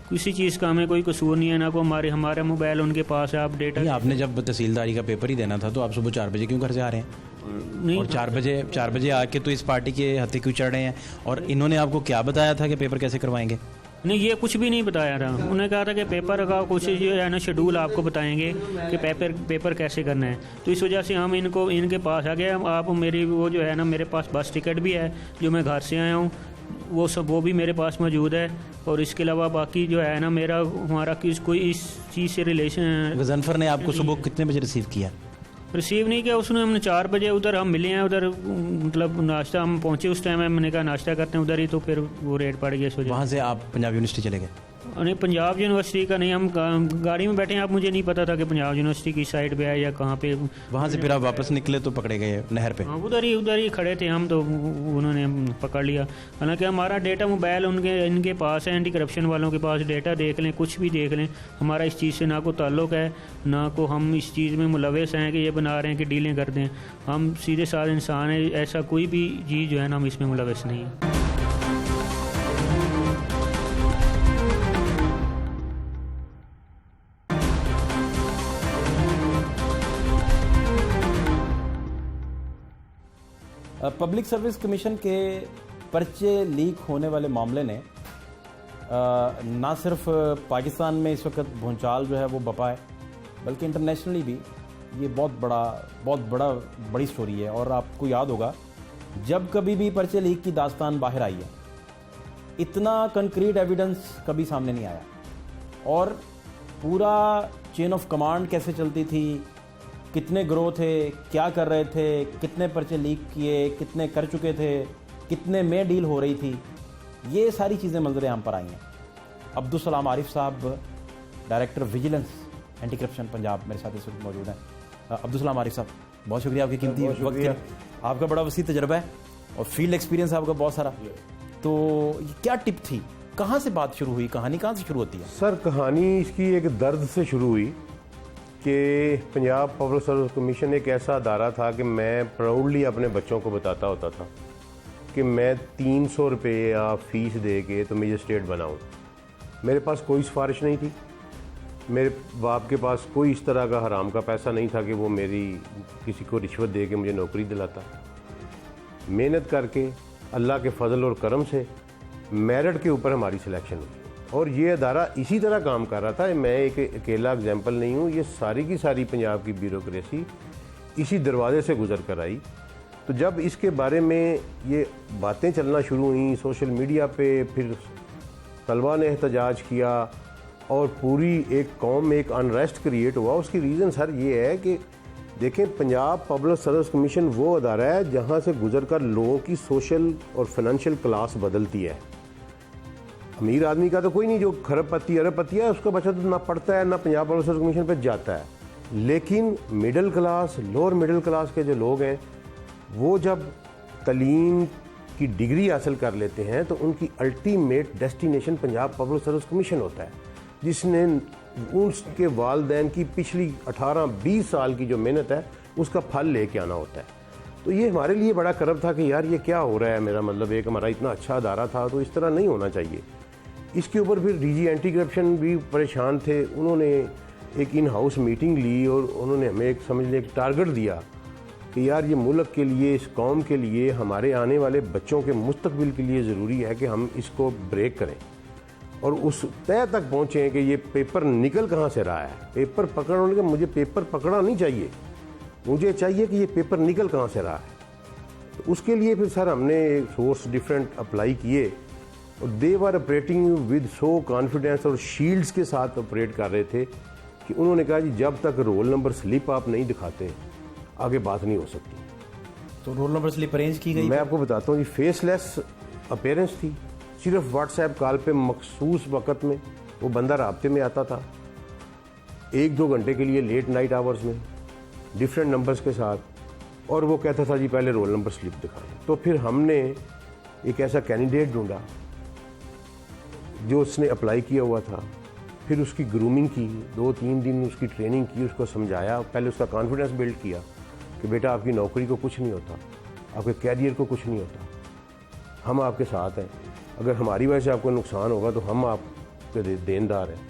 किसी चीज़ का हमें कोई कसूर नहीं है, ना को हमारे मोबाइल उनके पास है। आप डेटा आपने जब तहसीलदारी का पेपर ही देना था, तो आप सुबह 4 बजे क्यों घर से आ रहे हैं? नहीं, और 4 बजे आके तो इस पार्टी के हत्थे क्यों चढ़ रहे हैं? और इन्होंने आपको क्या बताया था कि पेपर कैसे करवाएंगे? नहीं, ये कुछ भी नहीं बताया था। उन्होंने कहा था कि पेपर का कुछ जो है ना शेड्यूल आपको बताएंगे कि पेपर कैसे करना है। तो इस वजह से हम इनके पास आ गए। आप मेरी वो जो है ना, मेरे पास बस टिकट भी है जो मैं घर से आया हूँ, वो भी मेरे पास मौजूद है। और इसके अलावा बाकी जो है ना हमारा कोई इस चीज़ से रिलेशन। गुजनफर ने आपको सुबह कितने बजे रिसीव किया? रिसीव नहीं किया उसने, हमने 4 बजे उधर हम मिले हैं। उधर मतलब नाश्ता हम पहुंचे उस टाइम, मैंने कहा नाश्ता करते हैं उधर ही, तो फिर वो रेट पड़ गया। वहाँ से आप पंजाब यूनिवर्सिटी चले गए? नहीं, पंजाब यूनिवर्सिटी का नहीं, हम गाड़ी में बैठे हैं। आप मुझे नहीं पता था कि पंजाब यूनिवर्सिटी की साइड पे है या कहाँ पे। वहाँ से फिर आप वापस निकले तो पकड़े गए नहर पे? हाँ, उधर ही खड़े थे हम, तो उन्होंने पकड़ लिया। हालांकि हमारा डेटा मोबाइल इनके पास है, एंटी करप्शन वालों के पास। डेटा देख लें, कुछ भी देख लें, हमारा इस चीज़ से ना को ताल्लुक़ है, ना को हम इस चीज़ में मुलविस हैं कि ये बना रहे हैं कि डीलें करते हैं। हम सीधे साधे इंसान हैं, ऐसा कोई भी चीज़ जो है ना हम इसमें मुलविस नहीं है। पब्लिक सर्विस कमीशन के पर्चे लीक होने वाले मामले ने ना सिर्फ पाकिस्तान में इस वक्त भूचाल जो है वो बपा है, बल्कि इंटरनेशनली भी ये बहुत बड़ी स्टोरी है। और आपको याद होगा जब कभी भी पर्चे लीक की दास्तान बाहर आई है, इतना कंक्रीट एविडेंस कभी सामने नहीं आया। और पूरा चेन ऑफ कमांड कैसे चलती थी, कितने ग्रो थे, क्या कर रहे थे, कितने पर्चे लीक किए, कितने कर चुके थे, कितने में डील हो रही थी, ये सारी चीज़ें मंजर आम पर आई हैं। अब्दुल सलाम आरिफ साहब, director vigilance anti corruption Punjab, मेरे साथ इस वक्त मौजूद हैं। अब्दुल सलाम आरिफ साहब, बहुत शुक्रिया आपके कीमती बहुत वक्त के लिए। आपका बड़ा वसी तजर्बा है और फील्ड एक्सपीरियंस आपका बहुत सारा। तो ये क्या टिप थी, कहाँ से बात शुरू हुई, कहानी कहाँ से शुरू होती है? सर कहानी इसकी एक दर्द से शुरू हुई कि पंजाब पब्लिक सर्विस कमीशन एक ऐसा अदारा था कि मैं प्राउडली अपने बच्चों को बताता होता था कि मैं 300 रुपये फीस दे के तो मजिस्ट्रेट बनाऊँ। मेरे पास कोई सिफारिश नहीं थी, मेरे बाप के पास कोई इस तरह का हराम का पैसा नहीं था कि वो मेरी किसी को रिश्वत दे के मुझे नौकरी दिलाता। मेहनत करके अल्लाह के फजल और करम से मेरिट के ऊपर हमारी सिलेक्शन हुई और ये अदारा इसी तरह काम कर रहा था। मैं एक अकेला एग्जाम्पल नहीं हूँ, ये सारी की सारी पंजाब की ब्यूरोक्रेसी इसी दरवाजे से गुजर कर आई। तो जब इसके बारे में ये बातें चलना शुरू हुई सोशल मीडिया पे, फिर तलबा ने एहतजाज किया और पूरी एक कौम में एक अनरेस्ट क्रिएट हुआ। उसकी रीज़न सर ये है कि देखें, पंजाब पब्लिक सर्विस कमीशन वो अदारा है जहाँ से गुजर कर लोगों की सोशल और फाइनेंशियल क्लास बदलती है। अमीर आदमी का तो कोई नहीं, जो खरबपति अरबपति है उसका बच्चा तो ना पढ़ता है ना पंजाब पब्लिक सर्विस कमीशन पर जाता है। लेकिन middle class, lower middle class के जो लोग हैं वो जब तलीम की डिग्री हासिल कर लेते हैं तो उनकी ultimate destination Punjab public service commission होता है, जिसने उसके वालदैन की पिछली 18-20 साल की जो मेहनत है उसका फल लेके आना होता है। तो ये हमारे लिए बड़ा करब था कि यार ये क्या हो रहा है, मेरा मतलब एक हमारा इतना अच्छा अदारा था तो इस तरह नहीं होना चाहिए। इसके ऊपर फिर डीजी एंटी करप्शन भी परेशान थे। उन्होंने एक इन हाउस मीटिंग ली और उन्होंने हमें एक समझ लें एक टारगेट दिया कि यार ये मुल्क के लिए, इस कौम के लिए, हमारे आने वाले बच्चों के मुस्तकबिल के लिए ज़रूरी है कि हम इसको ब्रेक करें और उस तय तक पहुँचें कि ये पेपर निकल कहाँ से रहा है। पेपर पकड़ने का मुझे पेपर पकड़ना नहीं चाहिए, मुझे चाहिए कि ये पेपर निकल कहाँ से रहा है। तो उसके लिए फिर सर हमने सोर्स डिफरेंट अप्लाई किए और दे वर ऑपरेटिंग विद सो कॉन्फिडेंस और शील्ड्स के साथ ऑपरेट कर रहे थे कि उन्होंने कहा जी जब तक रोल नंबर स्लिप आप नहीं दिखाते आगे बात नहीं हो सकती। तो रोल नंबर स्लिप अरेंज की गई? मैं आपको बताता हूँ जी, फेसलेस अपीयरेंस थी, सिर्फ व्हाट्सएप कॉल पे मखसूस वक्त में वो बंदा राब्ते में आता था 1-2 घंटे के लिए लेट नाइट आवर्स में डिफरेंट नंबर्स के साथ, और वो कहता था जी पहले रोल नंबर स्लिप दिखाएं। तो फिर हमने एक ऐसा कैंडिडेट ढूंढा जो उसने अप्लाई किया हुआ था, फिर उसकी ग्रूमिंग की, 2-3 दिन उसकी ट्रेनिंग की, उसको समझाया, पहले उसका कॉन्फिडेंस बिल्ड किया कि बेटा आपकी नौकरी को कुछ नहीं होता, आपके कैरियर को कुछ नहीं होता, हम आपके साथ हैं, अगर हमारी वजह से आपको नुकसान होगा तो हम आपके देनदार हैं,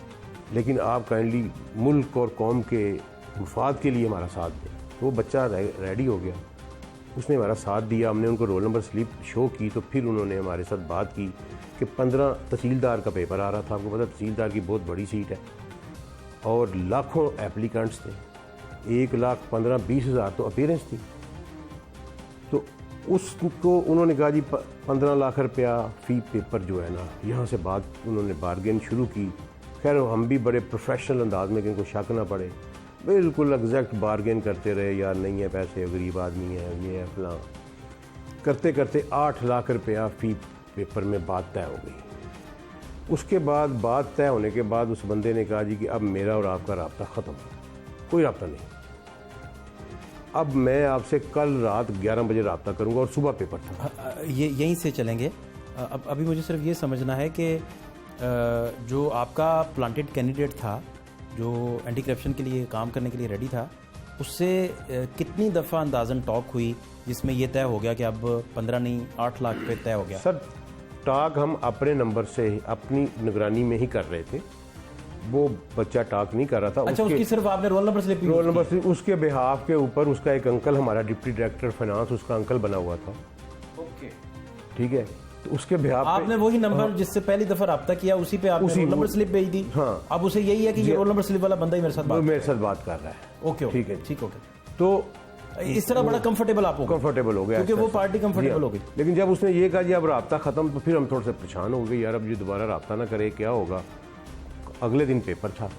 लेकिन आप काइंडली मुल्क और कौम के मुफाद के लिए हमारा साथ दें। तो वो बच्चा रेडी हो गया, उसने हमारा साथ दिया, हमने उनको रोल नंबर स्लिप शो की। तो फिर उन्होंने हमारे साथ बात की कि 15 तहसीलदार का पेपर आ रहा था। आपको पता तहसीलदार की बहुत बड़ी सीट है और लाखों एप्लीकेंट्स थे, 1,15,20,000 तो अपीयरेंस थी। तो उसको उन्होंने कहा जी 15 लाख रुपया फ़ी पेपर जो है ना, यहाँ से बात उन्होंने बारगेन शुरू की। खैर हम भी बड़े प्रोफेशनल अंदाज में कि इनको शक ना पड़े, बिल्कुल एग्जैक्ट बारगेन करते रहे, यार नहीं है पैसे, गरीब आदमी है, ये है फलां, करते करते 8 लाख रुपया फ़ी पेपर में बात तय हो गई। उसके बाद बात तय होने के बाद उस बंदे ने कहा जी कि अब मेरा और आपका राब्ता ख़त्म, कोई राब्ता नहीं, अब मैं आपसे कल रात 11 बजे राब्ता करूंगा और सुबह पेपर था। ये यहीं से चलेंगे। अब अभी मुझे सिर्फ ये समझना है कि जो आपका प्लांटेड कैंडिडेट था, जो एंटी करप्शन के लिए काम करने के लिए रेडी था, उससे कितनी दफ़ा अंदाज़न टॉक हुई जिसमें ये तय हो गया कि अब 15 नहीं 8 लाख पे तय हो गया? सर टॉक हम अपने नंबर से अपनी निगरानी में ही कर रहे थे, वो बच्चा टॉक नहीं कर रहा था। अच्छा, उसकी सिर्फ आपने roll number slip? Roll number slip उसके बिहाफ के ऊपर उसका एक अंकल, हमारा डिप्टी डायरेक्टर फाइनेंस, उसका अंकल बना हुआ था। ओके, ठीक है, तो उसके बिहाफ आपने वही नंबर जिससे पहली दफा राब्ता किया उसी पे आपने रोल नंबर स्लिप भेज दी। हाँ, अब उसे यही है कि ये रोल नंबर स्लिप वाला बंदा ही मेरे साथ बात कर रहा है। ओके, ठीक है, ठीक, ओके। तो इस तरह बड़ा कंफर्टेबल आप कंफर्टेबल हो गया क्योंकि वो पार्टी कंफर्टेबल हो गई। लेकिन जब उसने ये कहा जी अब राब्ता खत्म, तो फिर हम थोड़े से परेशान हो गए, यार अब ये दोबारा राब्ता ना करे क्या होगा। अगले दिन पेपर था,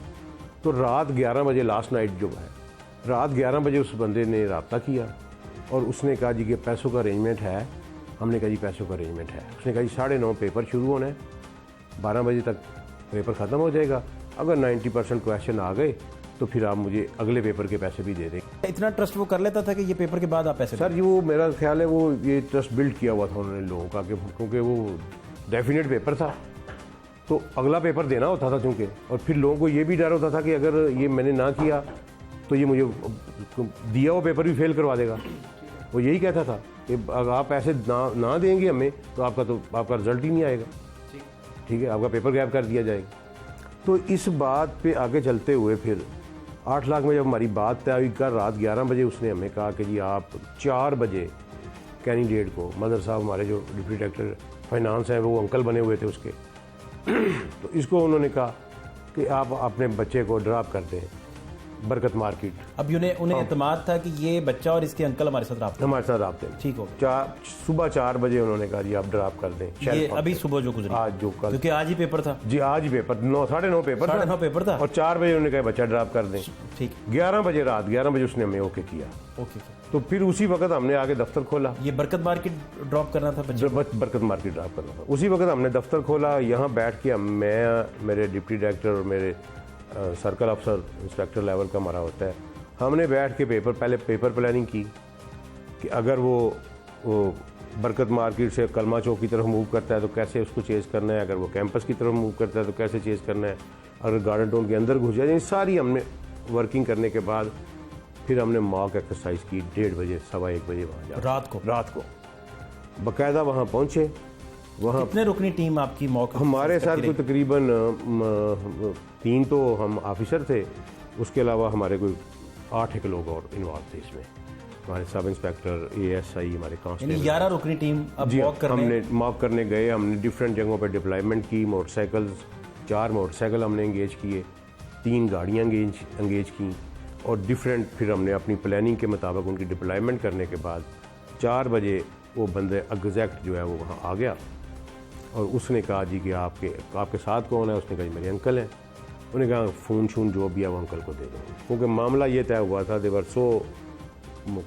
तो रात 11 बजे लास्ट नाइट जो है, रात 11 बजे उस बंदे ने राब्ता किया और उसने कहा जी कि पैसों का अरेंजमेंट है। हमने कहा जी पैसों का अरेंजमेंट है। उसने कहा जी 9:30 पेपर शुरू होना है, 12 बजे तक पेपर ख़त्म हो जाएगा, अगर 90% क्वेश्चन आ गए तो फिर आप मुझे अगले पेपर के पैसे भी दे दें। इतना ट्रस्ट वो कर लेता था कि ये पेपर के बाद आप पैसे सर वो मेरा ख्याल है वो ये ट्रस्ट बिल्ड किया हुआ था उन्होंने लोगों का क्योंकि वो डेफिनेट पेपर था तो अगला पेपर देना होता था चूँकि, और फिर लोगों को ये भी डर होता था कि अगर ये मैंने ना किया तो ये मुझे दिया हुआ पेपर भी फेल करवा देगा। वो यही कहता था कि अगर आप पैसे ना देंगे हमें तो आपका रिजल्ट ही नहीं आएगा, ठीक है, आपका पेपर गैप कर दिया जाएगा। तो इस बात पे आगे चलते हुए फिर 8 लाख में जब हमारी बात तय हुई, कल रात 11 बजे उसने हमें कहा कि जी आप 4 बजे कैंडिडेट को, मदर साहब हमारे जो डिप्टी डायरेक्टर फाइनेंस हैं वो अंकल बने हुए थे उसके तो इसको उन्होंने कहा कि आप अपने बच्चे को ड्रॉप कर दें बरकत मार्केट। अब उन्हें एतमाद था कि ये बच्चा और इसके अंकल हमारे साथ राब्ते हैं। ठीक हो, सुबह 4 बजे उन्होंने कहा जी आप ड्रॉप कर दें। ये अभी सुबह जो गुजरी, आज जो कल, क्योंकि आज ही पेपर था जी, आज ही पेपर 9:30 पेपर था और 4 बजे उन्होंने कहा बच्चा ड्रॉप कर दें। ठीक, 11 बजे रात 11 बजे उसने हमें ओके किया। तो फिर उसी वक्त हमने आगे दफ्तर खोला। ये बरकत मार्केट ड्रॉप करना था बच्चे, बरकत मार्केट ड्रॉप करना था। उसी वक्त हमने दफ्तर खोला, यहाँ बैठ के मैं, मेरे डिप्टी डायरेक्टर और मेरे सर्कल अफसर इंस्पेक्टर लेवल का हमारा होता है, हमने बैठ के पहले पेपर प्लानिंग की कि अगर वो बरकत मार्केट से कलमा चौक की तरफ मूव करता है तो कैसे उसको चेज़ करना है, अगर वो कैंपस की तरफ मूव करता है तो कैसे चेज़ करना है, अगर गार्डन टाउन के अंदर घुस जाए। सारी हमने वर्किंग करने के बाद फिर हमने मॉक एक्सरसाइज की 1:30 बजे 1:15 बजे वहाँ रात को बाकायदा वहाँ पहुँचे। वहाँ कितने रुकनी टीम आपकी मॉक? हमारे साथ कोई तकरीबन 3 तो हम ऑफिसर थे, उसके अलावा हमारे कोई 8 लोग और इन्वॉल्व थे इसमें। हमारे सब इंस्पेक्टर, ASI, हमारे कांस्टेबल, 11 रुकनी टीम अब हमने मॉक करने गए। हमने डिफरेंट जगहों पर डिप्लॉयमेंट की, मोटरसाइकिल्स 4 मोटरसाइकिल हमने इंगेज किए, 3 गाड़ियाँ इंगेज की और डिफरेंट फिर हमने अपनी प्लानिंग के मुताबिक उनकी डिप्लॉयमेंट करने के बाद 4 बजे वो बंदे एग्जैक्ट जो है वो वहाँ आ गया और उसने कहा जी कि आपके साथ कौन है? उसने कहा जी मेरे अंकल हैं। उन्होंने कहा फ़ोन शून जो भी है वो अंकल को दे दो, क्योंकि मामला ये तय हुआ था, देवर सो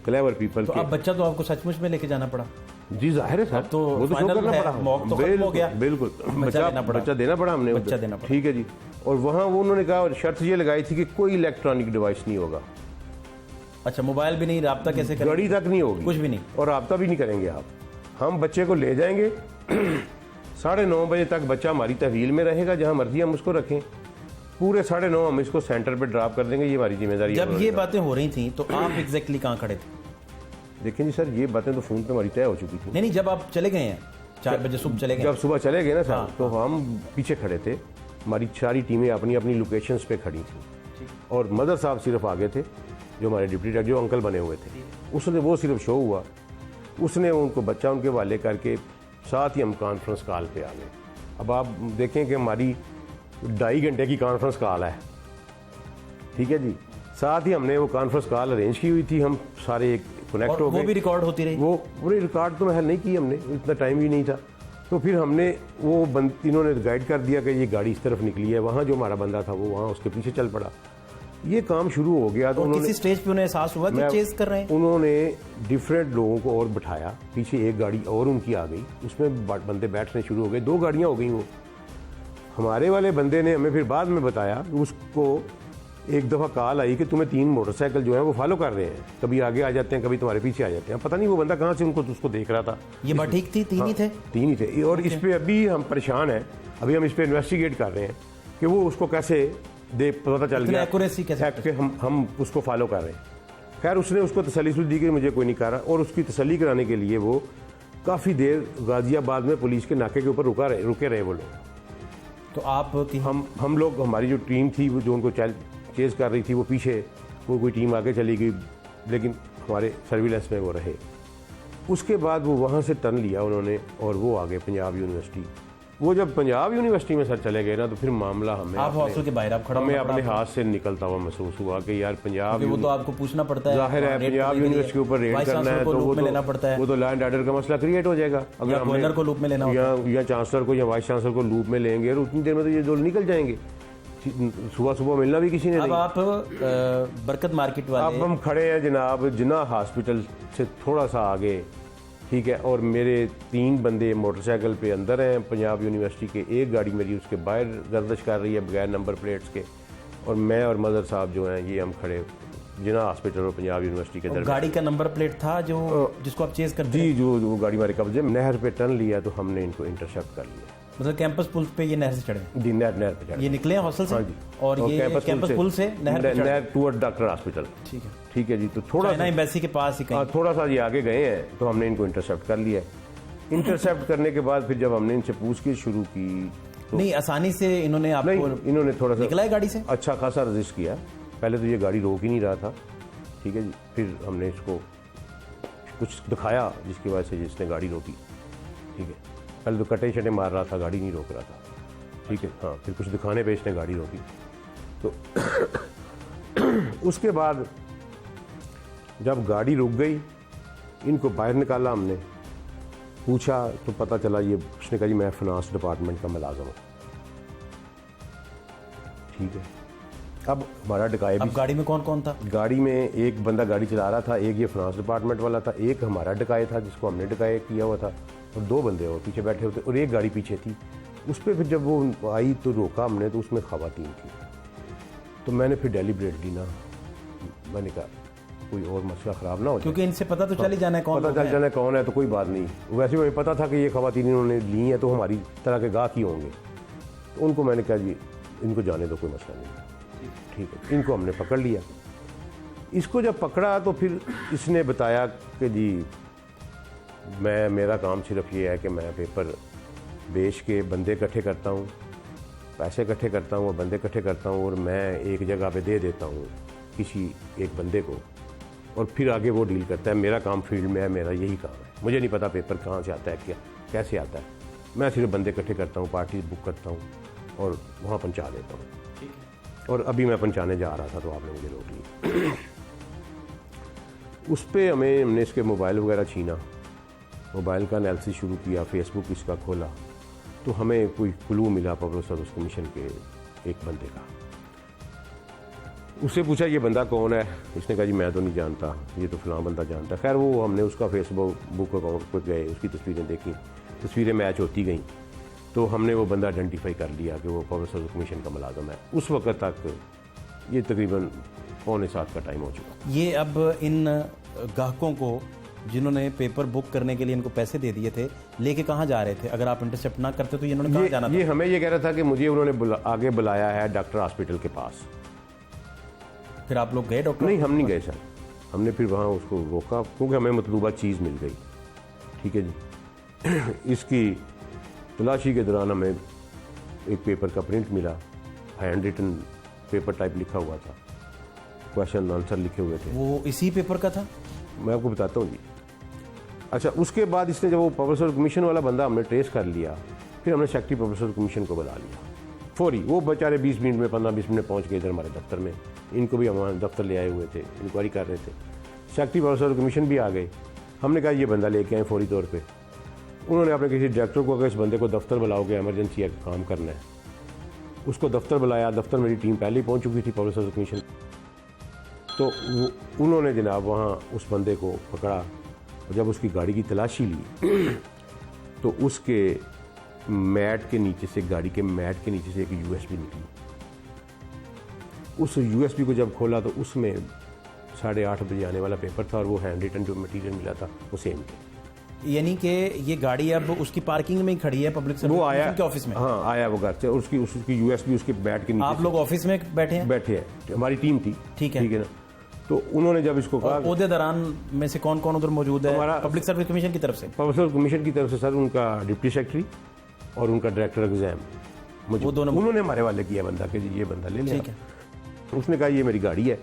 क्लेवर पीपल। तो अब बच्चा तो आपको सचमुच में लेके जाना पड़ा? जी जाहिर है सर, तो वो तो शो करना पड़ा, बिल्कुल बच्चा देना पड़ा हमने, बच्चा देना पड़ा, ठीक है जी। और वहाँ वो उन्होंने कहा शर्त ये लगाई थी कि कोई इलेक्ट्रॉनिक डिवाइस नहीं होगा। अच्छा, मोबाइल भी नहीं, राब्ता कैसे करेंगे? घड़ी तक नहीं होगी, कुछ भी नहीं, और राब्ता भी नहीं करेंगे आप। हम बच्चे को ले जाएंगे 9:30 बजे तक बच्चा हमारी तहवील में रहेगा, जहाँ मर्जी हम उसको रखें। पूरे 9:30 हम इसको सेंटर पे ड्रॉप कर देंगे, ये हमारी जिम्मेदारी है। जब ये बातें हो रही थी तो आप एग्जैक्टली कहाँ खड़े थे? देखें जी सर, ये बातें तो फोन पे हमारी तय हो चुकी थी। नहीं, जब आप चले गए हैं 4 बजे सुबह चले गए, जब सुबह चले गए ना सर, तो हम पीछे खड़े थे, हमारी सारी टीमें अपनी अपनी लोकेशंस पे खड़ी थी और मदर साहब सिर्फ आगे थे, जो हमारे डिप्टी डायरेक्टर जो अंकल बने हुए थे। उसने वो सिर्फ शो हुआ, उसने उनको बच्चा उनके वाले करके साथ ही हम कॉन्फ्रेंस कॉल पे आ गए। अब आप देखें कि हमारी 2.5 घंटे की कॉन्फ्रेंस कॉल है, ठीक है जी। साथ ही हमने वो कॉन्फ्रेंस कॉल अरेंज की हुई थी, हम सारे एक कनेक्ट हो गए। वो भी रिकॉर्ड होती रही? वो पूरी रिकॉर्ड तो महल नहीं की हमने, इतना टाइम भी नहीं था। तो फिर हमने इन्होंने गाइड कर दिया कि ये गाड़ी इस तरफ निकली है, वहाँ जो हमारा बंदा था वो वहाँ उसके पीछे चल पड़ा। ये काम शुरू हो गया। तो किसी स्टेज पे उन्हें एहसास हुआ कि चेस कर रहे हैं? उन्होंने डिफरेंट लोगों को और बिठाया, पीछे एक गाड़ी और उनकी आ गई, उसमें बंदे बैठने शुरू हो गए, 2 गाड़ियाँ हो गई। वो हमारे वाले बंदे ने हमें फिर बाद में बताया, उसको एक दफ़ा कॉल आई कि तुम्हें 3 मोटरसाइकिल जो है वो फॉलो कर रहे हैं, कभी आगे आ जाते हैं, कभी तुम्हारे पीछे आ जाते हैं। पता नहीं वो बंदा कहाँ से उसको देख रहा था। ये बात ठीक थी? 3 ही थे? 3 ही थे। और इस पर अभी हम परेशान हैं, अभी हम इस पर इन्वेस्टिगेट कर रहे हैं कि वो उसको कैसे पता चल गया, एक्यूरेसी कैसे हम उसको फॉलो कर रहे हैं। खैर उसने उसको तसल्ली दी कि मुझे कोई नहीं कर रहा, और उसकी तसल्ली कराने के लिए वो काफ़ी देर गाजियाबाद में पुलिस के नाके के ऊपर रुके रहे वो लोग। तो आप हम लोग, हमारी जो टीम थी वो जो उनको चेज कर रही थी, वो पीछे, वो कोई टीम आगे चली गई, लेकिन हमारे सर्विलेंस में वो रहे। उसके बाद वो वहाँ से टर्न लिया उन्होंने और वो आ गए पंजाब यूनिवर्सिटी। वो जब पंजाब यूनिवर्सिटी में सर चले गए ना, तो फिर मामला हमें हॉस्टल के बाहर हमें अपने हाथ से निकलता हुआ महसूस हुआ कि यार पंजाब, वो तो आपको पूछना पड़ता है, जाहिर है पंजाब यूनिवर्सिटी के ऊपर रेड करना है, तो वो तो लॉ एंड ऑर्डर का मसला क्रिएट हो जाएगा। अगर गवर्नर को लूप में लेना या चांसलर को या वाइस चांसलर को लूप में लेंगे, और उतनी देर में तो ये दो निकल जाएंगे। सुबह मिलना भी किसी ने नहीं। अब आप बरकत मार्केट वाले, अब हम खड़े हैं जनाब जिन्ना हॉस्पिटल से थोड़ा सा आगे, ठीक है, और मेरे 3 बंदे मोटरसाइकिल पे अंदर हैं पंजाब यूनिवर्सिटी के, एक गाड़ी मेरी उसके बाहर गर्दिश कर रही है बगैर नंबर प्लेट्स के, और मैं और मदर साहब जो हैं ये हम खड़े जिना हॉस्पिटल और पंजाब यूनिवर्सिटी के दरमियान। गाड़ी का नंबर प्लेट था जो जिसको आप चेज करते जी, जो गाड़ी हमारे कब्जे में, नहर पे टर्न लिया तो हमने इनको इंटरसेप्ट कर लिया। मतलब कैंपस पुल पे ये नहर से चढ़े? जी, नहर पे चढ़े। ये निकले हैं हॉस्टल से? हाँ जी। और ये कैंपस पुल से नहर टूवर्ड डॉक्टर हॉस्पिटल। ठीक है जी। तो थोड़ा चाइना एम्बेसी के पास ही कहीं। थोड़ा सा ये आगे गए हैं तो हमने इनको इंटरसेप्ट कर लिया। इंटरसेप्ट करने के बाद फिर जब हमने इनसे पूछगिछ शुरू की तो नहीं, आसानी से इन्होंने आपको इन्होंने थोड़ा सा निकला है गाड़ी से? अच्छा खासा रजिस्ट किया। पहले तो ये गाड़ी रोक ही नहीं रहा था, ठीक है जी। फिर हमने इसको कुछ दिखाया जिसकी वजह से जिसने गाड़ी रोकी, ठीक है। पहले तो कटे शटे मार रहा था, गाड़ी नहीं रोक रहा था, ठीक है। हाँ, फिर कुछ दिखाने पे इसने गाड़ी रोकी। तो उसके बाद जब गाड़ी रुक गई, इनको बाहर निकाला, हमने पूछा तो पता चला ये, उसने कहा जी मैं फाइनेंस डिपार्टमेंट का मुलाजिम हूँ, ठीक है। अब हमारा डकाया भी, अब गाड़ी में कौन कौन था? गाड़ी में एक बंदा गाड़ी चला रहा था, एक ये फाइनेंस डिपार्टमेंट वाला था, एक हमारा डकाया था जिसको हमने डकाया किया हुआ था, और 2 बंदे और पीछे बैठे होते, और एक गाड़ी पीछे थी। उस पर फिर जब वो आई तो रोका हमने, तो उसमें खवातीन थी। तो मैंने फिर डेलिब्रेटली ना, मैंने कहा कोई और मसला ख़राब ना हो जाए, क्योंकि इनसे पता तो चल ही जाना है कौन, पता चल जाना कौन है, तो कोई बात नहीं। वैसे मुझे पता था कि ये खवातीन इन्होंने ली हैं तो हमारी तरह के गाहक ही होंगे। तो उनको मैंने कहा जी इनको जाने दो, कोई मसला नहीं, ठीक है। इनको हमने पकड़ लिया। इसको जब पकड़ा तो फिर इसने बताया कि जी मेरा काम सिर्फ ये है कि मैं पेपर बेच के बंदे इकट्ठे करता हूँ, पैसे इकट्ठे करता हूँ और बंदे इकट्ठे करता हूँ, और मैं एक जगह पे दे देता हूँ किसी एक बंदे को, और फिर आगे वो डील करता है। मेरा काम फील्ड में है, मेरा यही काम है। मुझे नहीं पता पेपर कहाँ से आता है, क्या कैसे आता है। मैं सिर्फ बंदे इकट्ठे करता हूँ, पार्टी बुक करता हूँ और वहाँ पहुँचा देता हूँ। और अभी मैं पहुँचाने जा रहा था तो आपने मुझे रोक लिया। उस पर हमने इसके मोबाइल वगैरह छीना, मोबाइल का एनालिसिस शुरू किया, फेसबुक इसका खोला, तो हमें कोई क्लू मिला पब्लिक सर्विस कमीशन के एक बंदे का। उससे पूछा ये बंदा कौन है, इसने कहा जी मैं तो नहीं जानता, ये तो फलां बंदा जानता है। खैर वो हमने उसका फेसबुक अकाउंट पर गए, उसकी तस्वीरें देखी, तस्वीरें मैच होती गई, तो हमने वो बंदा आइडेंटिफाई कर लिया कि वो पब्लिक सर्विस कमीशन का मुलाजिम है। उस वक्त तक ये तकरीबन 6:45 का टाइम हो चुका। ये अब इन ग्राहकों को जिन्होंने पेपर बुक करने के लिए इनको पैसे दे दिए थे, लेके कहाँ जा रहे थे? अगर आप इंटरसेप्ट ना करते तो इन्होंने कहाँ जाना था? ये हमें ये कह रहा था कि मुझे उन्होंने आगे बुलाया है डॉक्टर हॉस्पिटल के पास। फिर आप लोग गए डॉक्टर? नहीं, हम नहीं गए सर। हमने फिर वहाँ उसको रोका क्योंकि हमें मतलूबा चीज़ मिल गई, ठीक है जी। इसकी तलाशी के दौरान हमें एक पेपर का प्रिंट मिला, हैंड रिटन पेपर टाइप लिखा हुआ था, क्वेश्चन आंसर लिखे हुए थे। वो इसी पेपर का था? मैं आपको बताता हूँ जी। अच्छा, उसके बाद इसने जब वो पब्लिक सर्विस कमीशन वाला बंदा हमने ट्रेस कर लिया, फिर हमने सेक्रेटरी पब्लिक सर्विस कमीशन को बुला लिया फौरी। वो बेचारे 20 मिनट में 15-20 मिनट पहुँच गए इधर हमारे दफ्तर में। इनको भी हमारे दफ्तर ले आए हुए थे, इंक्वायरी कर रहे थे। सेक्रेटरी पब्लिक सर्विस कमीशन भी आ गए। हमने कहा ये बंदा लेके आए फौरी तौर पर। उन्होंने अपने किसी डायरेक्टर को अगर इस बंदे को दफ्तर बुलाओगे, एमरजेंसी है, काम करना है, उसको दफ्तर बुलाया। दफ्तर मेरी टीम पहले ही पहुँच चुकी थी पब्लिक सर्विस कमीशन। तो उन्होंने जनाब वहाँ उस बंदे को पकड़ा, और जब उसकी गाड़ी की तलाशी ली तो उसके मैट के नीचे से, गाड़ी के मैट के नीचे से एक यूएसबी निकली। उस यूएसबी को जब खोला तो उसमें 8:30 बजे आने वाला पेपर था, और वो हैंड रिटन जो मटेरियल मिला था वो सेम थे। यानी कि ये गाड़ी अब उसकी पार्किंग में ही खड़ी है पब्लिक सर्विस कमीशन के ऑफिस में? हाँ, आया वो घर से, और उसकी यूएसबी उसके बैट के नीचे। आप लोग ऑफिस में बैठे हैं? बैठे हैं, हमारी टीम थी, ठीक है ना। तो उन्होंने जब इसको कहा, ओहदेदारान में से कौन कौन उधर मौजूद है हमारा पब्लिक सर्विस कमीशन की तरफ से? पब्लिक सर्विस कमीशन की तरफ से सर उनका डिप्टी सेक्रेटरी और उनका डायरेक्टर एग्जाम, वो दोनों उन्होंने हमारे वाले किया बंदा कि जी ये बंदा ले लिया। ठीक है। उसने कहा ये मेरी गाड़ी है।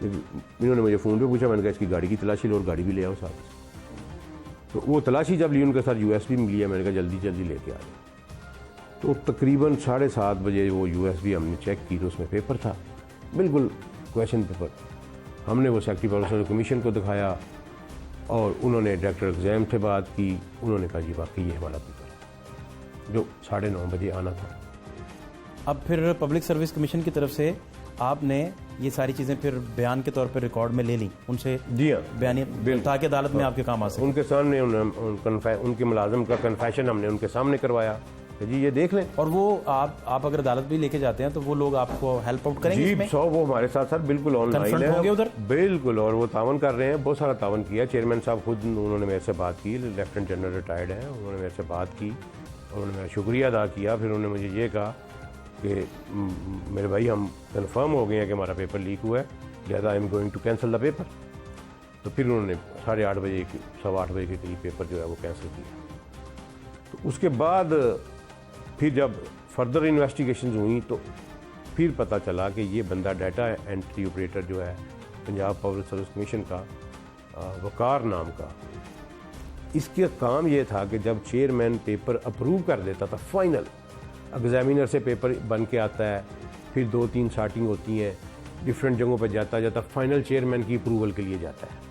इन्होंने मुझे फ़ोन पे पूछा, मैंने कहा इसकी गाड़ी की तलाशी लो और गाड़ी भी ले आओ साथ। तो वो तलाशी जब ली, उनके साथ यूएसबी मिली है। मैंने कहा जल्दी जल्दी लेके आ जाओ। तो तकरीबन 7:30 बजे वो यूएसबी हमने चेक की तो उसमें पेपर था, बिल्कुल क्वेश्चन पेपर। हमने वो सेक्रेटरी पब्लिक सर्विस कमीशन को दिखाया, और उन्होंने डायरेक्टर एग्जाम से बात की। उन्होंने कहा जी वाकई ये हमारा पेपर है, जो 9:30 बजे आना था। अब फिर पब्लिक सर्विस कमीशन की तरफ से आपने ये सारी चीज़ें फिर बयान के तौर पर रिकॉर्ड में ले ली उनसे? जी हाँ, बयानी, ताकि अदालत में आपके काम आ सके। उनके सामने उनके मुलाजिम का कन्फेशन हमने उनके सामने करवाया कि जी ये देख लें। और वो आप अगर अदालत भी लेके जाते हैं तो वो लोग आपको हेल्प आउट करेंगे जी इसमें? वो हमारे साथ साथ बिल्कुल ऑनलाइन Confront होंगे उधर? बिल्कुल, और वो तावन कर रहे हैं, बहुत सारा तावन किया। चेयरमैन साहब खुद उन्होंने मेरे से बात की, लेफ्टिनेंट जनरल रिटायर्ड हैं, उन्होंने मेरे से बात की, उन्होंने मेरा शुक्रिया अदा किया। फिर उन्होंने मुझे ये कहा कि मेरे भाई हम कंफर्म हो गए हैं कि हमारा पेपर लीक हुआ है, लिहाजा I am going to cancel the paper. तो फिर उन्होंने 8:30 बजे 8:15 बजे के करीब पेपर जो है वो कैंसिल किया। तो उसके बाद फिर जब फर्दर इन्वेस्टिगेशंस हुई तो फिर पता चला कि ये बंदा डाटा एंट्री ऑपरेटर जो है पंजाब पब्लिक सर्विस कमीशन का, वकार नाम का, इसका काम ये था कि जब चेयरमैन पेपर अप्रूव कर देता था, फाइनल एग्जामिनर से पेपर बन के आता है, फिर 2-3 शार्टिंग होती हैं, डिफरेंट जगहों पर जाता फाइनल चेयरमैन की अप्रूवल के लिए जाता है।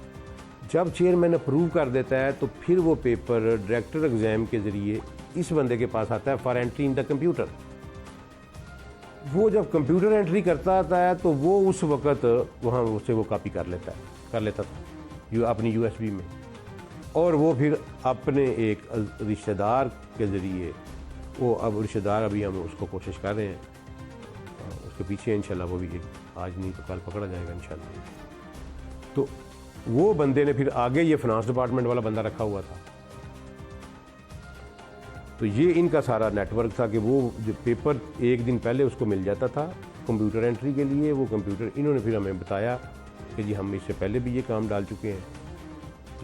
जब चेयरमैन अप्रूव कर देता है तो फिर वो पेपर डायरेक्टर एग्जाम के ज़रिए इस बंदे के पास आता है for entry in the computer. वो जब कंप्यूटर एंट्री करता आता है तो वो उस वक़्त वहाँ उससे वो कॉपी कर लेता था अपनी USB में, और वो फिर अपने एक रिश्तेदार के ज़रिए वो, अब रिश्तेदार अभी हम उसको कोशिश कर रहे हैं, उसके पीछे इंशाल्लाह वो भी आज नहीं तो कल पकड़ा जाएगा इंशाल्लाह। तो वो बंदे ने फिर आगे ये फाइनेंस डिपार्टमेंट वाला बंदा रखा हुआ था। तो ये इनका सारा नेटवर्क था कि वो जो पेपर एक दिन पहले उसको मिल जाता था कंप्यूटर एंट्री के लिए, वो कंप्यूटर इन्होंने फिर हमें बताया कि जी हम इससे पहले भी ये काम डाल चुके हैं।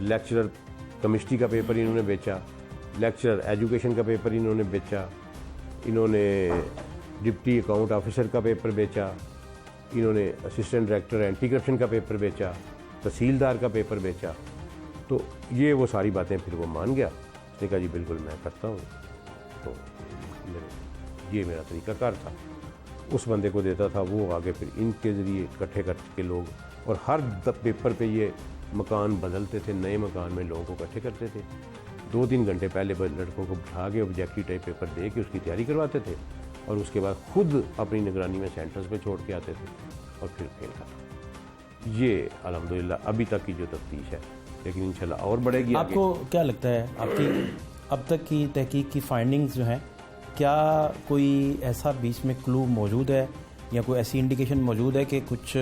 लेक्चरर केमिस्ट्री का पेपर इन्होंने बेचा, लेक्चरर एजुकेशन का पेपर इन्होंने बेचा, इन्होंने डिप्टी अकाउंट ऑफिसर का पेपर बेचा, इन्होंने असिस्टेंट डायरेक्टर एंटी करप्शन का पेपर बेचा, तहसीलदार का पेपर बेचा। तो ये वो सारी बातें फिर वो मान गया, उसने कहा जी बिल्कुल मैं करता हूँ। तो ये मेरा तरीकाकार था, उस बंदे को देता था, वो आगे फिर इनके ज़रिए इकट्ठे करके लोग, और हर पेपर पे ये मकान बदलते थे, नए मकान में लोगों को इकट्ठे करते थे। 2-3 घंटे पहले लड़कों को बिठा के ऑब्जेक्टिव टाइप पेपर दे के उसकी तैयारी करवाते थे, और उसके बाद खुद अपनी निगरानी में सेंटर्स पे छोड़ के आते थे और फिर फेल करता। ये अल्हम्दुलिल्लाह अभी तक की जो तफ्तीश है, लेकिन इंशाल्लाह और बढ़ेगी। आपको क्या लगता है आपकी अब तक की तहकीक की फाइंडिंग्स जो हैं, क्या कोई ऐसा बीच में क्लू मौजूद है या कोई ऐसी इंडिकेशन मौजूद है कि कुछ